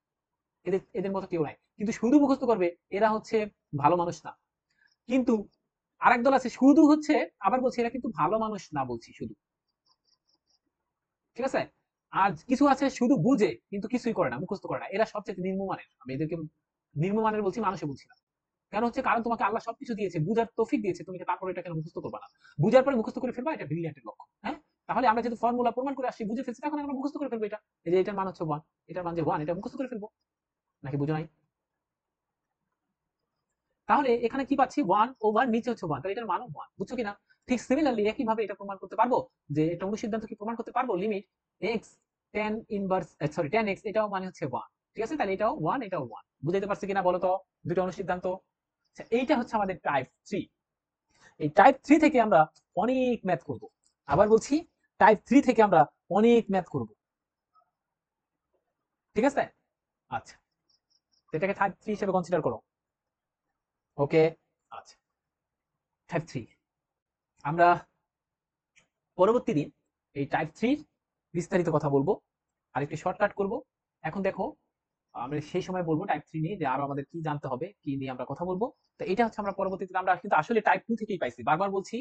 এদের এদের মতো কেউ নাই, কিন্তু শুধু মুখস্থ করবে এরা হচ্ছে ভালো মানুষ না। কিন্তু আরেক দল আছে শুধু হচ্ছে, আবার বলছি এরা কিন্তু ভালো মানুষ না বলছি শুধু, ঠিক আছে। আর কিছু আছে শুধু বুঝে কিন্তু কিছুই করে না, মুখস্থ করে না, এরা সবচেয়ে নিম্নমানের। আমি এদেরকে নিম্নমানের বলছি, মানুষে বলছি না। কেন হচ্ছে, কারণ তোমাকে আল্লাহ সবকিছু দিয়েছে, বুঝার তৌফিক দিয়েছে, তুমি তারপরে এটা কেন মুখস্থ করবা না? বুঝার পরে মুখস্থ করে ফেলবা, এটা ব্রিলিয়ান্টের লক্ষ্য। হ্যাঁ, তাহলে আমরা যেহেতু ফর্মুলা প্রমাণ করে আসছি, বুঝে ফেলছি, এখন আমরা মুখস্থ করে ফেলবো এটা। এই যে এটার মান হচ্ছে ওয়ান, এটার মান যে ওয়ান, এটা মুখস্থ করে ফেলবো। নাকি বুঝো নাই? তাহলে এখানে কি পাচ্ছি, ওয়ান ওভার নিচে হচ্ছে ওয়ান, তাহলে এটার মানও ওয়ান। বুঝছো কিনা? ঠিক সিমিলারলি একইভাবে এটা প্রমাণ করতে পারবো, যে এটা অনুসিদ্ধান্ত কি প্রমাণ করতে পারবো, limit x ten inverse, sorry ten x, এটাও মানে হচ্ছে ওয়ান। ঠিক আছে, তাহলে এটাও ওয়ান, এটাও ওয়ান। বুঝাইতে পারছি কিনা বলো তো দুটো অনুসিদ্ধান্ত? আচ্ছা, এইটা হচ্ছে আমাদের টাইপ থ্রি। এই টাইপ থ্রি থেকে আমরা অনেক ম্যাথ করব। আবার বলছি, টাইপ থ্রি থেকে আমরা অনেক ম্যাথ করব। ঠিক আছে, আচ্ছা, এটাকে টাইপ থ্রি হিসেবে কনসিডার করো। ওকে, আচ্ছা, টাইপ থ্রি। আমরা পরবর্তী দিন এই টাইপ থ্রির বিস্তারিত কথা বলবো, আর একটু শর্টকাট করব। এখন দেখো, আমরা সেই সময় বলবো টাইপ থ্রি নিয়ে, যে আরো আমাদের কি জানতে হবে, কি নিয়ে আমরা কথা বলবো। তো এটা হচ্ছে আমরা পরবর্তীতে, আমরা কিন্তু আসলে টাইপ টু থেকেই পাইছি, বারবার বলছি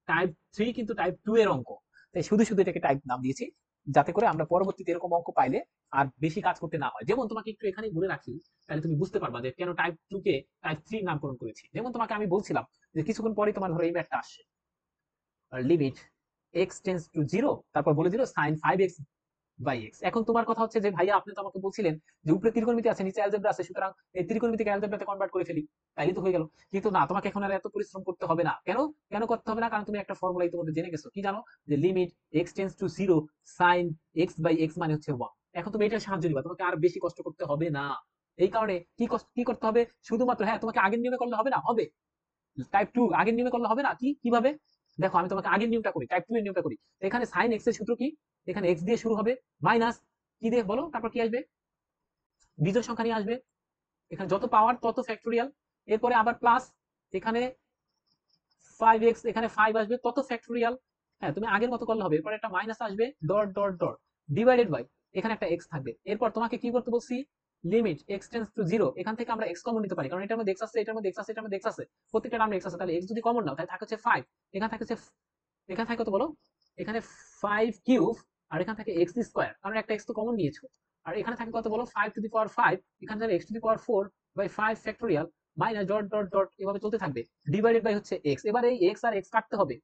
টাইপ থ্রি কিন্তু টাইপ টু এর অঙ্ক। তাই শুধু শুধু এটাকে টাইপ নাম দিয়েছি, যাতে করে আমরা পরবর্তীতে এরকম অঙ্ক পাইলে আর বেশি কাজ করতে না হয়। যেমন তোমাকে একটু এখানে বলে রাখি, তাহলে তুমি বুঝতে পারবা যে কেন টাইপ টু কে টাইপ থ্রি নামকরণ করেছি। যেমন তোমাকে আমি বলছিলাম যে কিছুক্ষণ পরে তোমার ধরো এই ম্যাথটা আসছে, limit x tends to zero, তারপর বলে দিল sine five x by x. এখন তোমার কথা হচ্ছে যে ভাইয়া আপনি তো আমাকে বলছিলেন যে উপরে ত্রিকোণমিতি আছে, নিচে অ্যালজেব্রা আছে, সুতরাং এই ত্রিকোণমিতিকে অ্যালজেব্রাতে কনভার্ট করে ফেলি, তাইলে তো হয়ে গেল। কিন্তু না, তোমাকে এখন আর এত পরিশ্রম করতে হবে না। কেন? কেন করতে হবে না? কারণ তুমি একটা ফর্মুলা ইতিমধ্যে জেনে গেছো। কি জানো? যে limit x tends to zero sine x by x মানে হচ্ছে ওয়ান। এখন তুমি এটার সাহায্য নিবা, তোমাকে আর বেশি কষ্ট করতে হবে না। এই কারণে কি করতে হবে, শুধুমাত্র, হ্যাঁ তোমাকে আগের নিয়মে করলে হবে না, হবে টাইপ টু আগের নিয়মে করলে হবে না। কিভাবে? দেখো আমি তোমাকে আগের নিয়মটা করি, টাইপ টু এর নিয়মটা করি। এখানে সাইন এক্স এর সূত্র কি? এখানে এক্স দিয়ে শুরু হবে, মাইনাস কি দিয়ে বলো, তারপর কি আসবে? বিজোড় সংখ্যা নিয়ে আসবে, এখানে যত পাওয়ার তত ফ্যাক্টোরিয়াল, এরপরে আবার প্লাস, এখানে ফাইভ এক্স, এখানে ফাইভ আসবে, তত ফ্যাক্টোরিয়াল। হ্যাঁ, তুমি আগের মতো করলে হবে। এরপর একটা মাইনাস আসবে, dot dot dot, divided by, এখানে একটা এক্স থাকবে। এরপর তোমাকে কি করতে বলছি, limit x tends to zero, এখান থেকে আমরা এক্স কমন নিতে পারি, কারণ এটার মধ্যে এক্স আছে, এটার মধ্যে এক্স আছে, এটার মধ্যে এক্স আছে, প্রত্যেকটা নামে এক্স আছে। তাহলে এক্স যদি কমন নাও, তাহলে থাকে হচ্ছে ফাইভ, এখানে থাকে হচ্ছে, এখানে থাকে কত বলো, এখানে ফাইভ কিউব, আর এখানে থাকে এক্স স্কোয়ার, কারণ একটা এক্স তো কমন নিয়েছো। আর এখানে থাকে কত বলো, five to the power five, এখানে যাবে x to the power four by five factorial, minus dot dot dot, এভাবে চলতে থাকবে, ডিভাইডেড বাই হচ্ছে এক্স। এবার এই এক্স আর এক্স কাটতে হবে,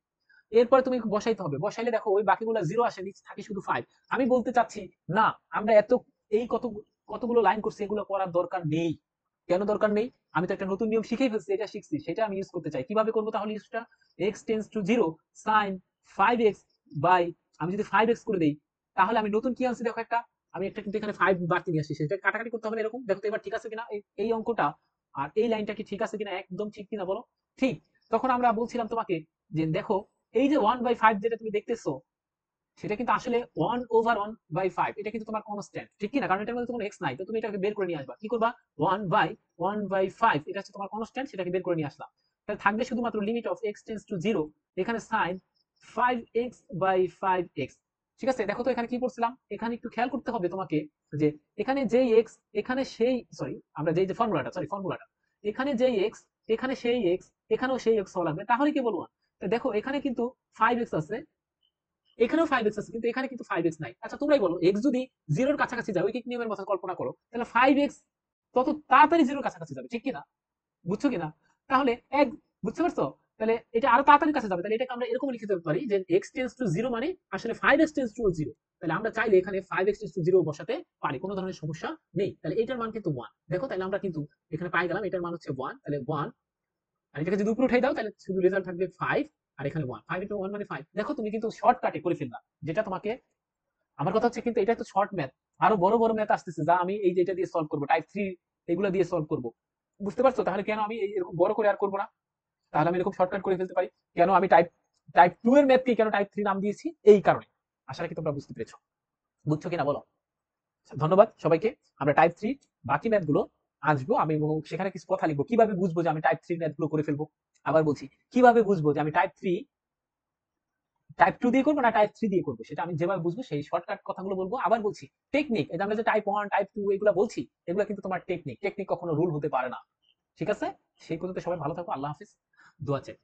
এরপর তুমি বসাইতে হবে, বসাইলে দেখো ওই বাকিগুলো জিরো আসে, নিচে থাকে শুধু ফাইভ। আমি বলতে চাচ্ছি না, আমরা এত এই কতগুলো লাইন করছি, এগুলো করার দরকার নেই। কেন দরকার নেই? আমি তো একটা নতুন নিয়ম শিখেই ফেলছি, এটা শিখছি, সেটা আমি ইউজ করতে চাই। কিভাবে করবো তাহলে ইউজটা? X tends to zero sine five x by, আমি যদি ফাইভ এক্স করে দিই, তাহলে আমি নতুন কি আনছি দেখো, একটা, আমি একটা কিন্তু এখানে ফাইভ বাড়তি নিয়ে আসছি, সেটা কাটাকাটি করতে হবে না, এরকম দেখো তো এবার ঠিক আছে কিনা এই অঙ্কটা, আর এই লাইনটা কি ঠিক আছে কিনা, একদম ঠিক কিনা বলো? ঠিক। তখন আমরা বলছিলাম তোমাকে যে দেখো, এই যে ওয়ান বাই ফাইভ যেটা তুমি দেখতেছো, সেটা কিন্তু আসলে one over one by five, এটা কিন্তু তোমার কনস্ট্যান্ট, ঠিক কিনা? কারণ এটার মধ্যে তোমার এক্স নাই, তো তুমি এটাকে বের করে নিয়ে আসবা। কি করবা? ওয়ান বাই ফাইভ, এটা হচ্ছে তোমার কনস্ট্যান্ট, সেটাকে বের করে নিয়ে আসলাম। তাহলে থাকবে শুধুমাত্র limit of x tends to zero, এখানে sine five x by five x. ঠিক আছে, দেখো তো এখানে কি করছিলাম, এখানে একটু খেয়াল করতে হবে তোমাকে, যে এখানে যেই এক্স, এখানে সেই, সরি আমরা যেই যে ফর্মুলাটা, এখানে যেই এক্স, এখানে সেই এক্স, এখানেও সেই এক্স হওয়া লাগবে, তাহলে কি বলবো? দেখো এখানে কিন্তু ফাইভ এক্স আছে, এখানেও ফাইভ এক্স আছে, কিন্তু এখানে কিন্তু ফাইভ এক্স নাই। আচ্ছা তোমরাই বলো, এক্স যদি জিরোর কাছাকাছি যায়, ঐকিক নিয়মের মতো কল্পনা করো, তাহলে ফাইভ এক্স তত তাড়াতাড়ি জিরোর কাছাকাছি যাবে, ঠিক কিনা? বুঝছো কিনা? তাহলে এক, বুঝতে পারছো? তাহলে এটা আরো তাড়াতাড়ি কাছে যাবে। তাহলে এটাকে আমরা এরকম লিখে দিতে পারি যে এক্স টেন্স টু জিরো মানে আসলে five x tends to zero. তাহলে আমরা চাইলে এখানে five x tends to zero বসাতে পারি, কোনো ধরনের সমস্যা নেই। তাহলে এটার মান কিন্তু ওয়ান। দেখো তাহলে আমরা কিন্তু এখানে পাই গেলাম, এটার মান হচ্ছে ওয়ান, তাহলে ওয়ান। আর এটাকে যদি উপরে উঠাই দাও, তাহলে শুধু রেজাল্ট থাকবে ফাইভ, আর এখানে ওয়ান, ফাইভ ইন্টু ওয়ান মানে ফাইভ। দেখো তুমি কিন্তু শর্টকাটে করে ফেলবা, যেটা তোমাকে, আমার কথা হচ্ছে কিন্তু এটা তো শর্ট ম্যাথ, আরো বড় বড় ম্যাথ আসতেছে, যা আমি এই যে এটা দিয়ে সলভ করবো, টাইপ থ্রি এগুলো দিয়ে সলভ করবো। বুঝতে পারছো? তাহলে কেন আমি এরকম বড় করে আর করবো না, তাহলে আমি এরকম শর্টকাট করে ফেলতে পারি। কেন আমি টাইপ টাইপ টু এর ম্যাথকে কেন টাইপ থ্রি নাম দিয়েছি, এই কারণে। আশা রাখি তোমরা বুঝতে পেরেছো। বুঝছো কিনা বলো? ধন্যবাদ সবাইকে। আমরা টাইপ থ্রি বাকি ম্যাথ গুলো আসবো, আমি সেখানে কিছু কথা লিখবো, কিভাবে বুঝবো যে আমি টাইপ থ্রি ম্যাথ গুলো করে ফেলবো। আবার বলছি, কিভাবে বুঝবো যে আমি টাইপ থ্রি টাইপ 2 দিয়ে করবো না টাইপ 3 দিয়ে করবো, সেটা আমি যেভাবে বুঝবো সেই শর্টকাট কথাগুলো বলবো। আবার বলছি, টেকনিক, এই যে আমরা যে টাইপ 1 টাইপ 2 এগুলো বলছি, এগুলো কিন্তু তোমার টেকনিক, টেকনিক কখনো রুল হতে পারে না। ঠিক আছে? সেই পর্যন্ত সবাই ভালো থাকো, আল্লাহ হাফিজ, দোয়া চাই।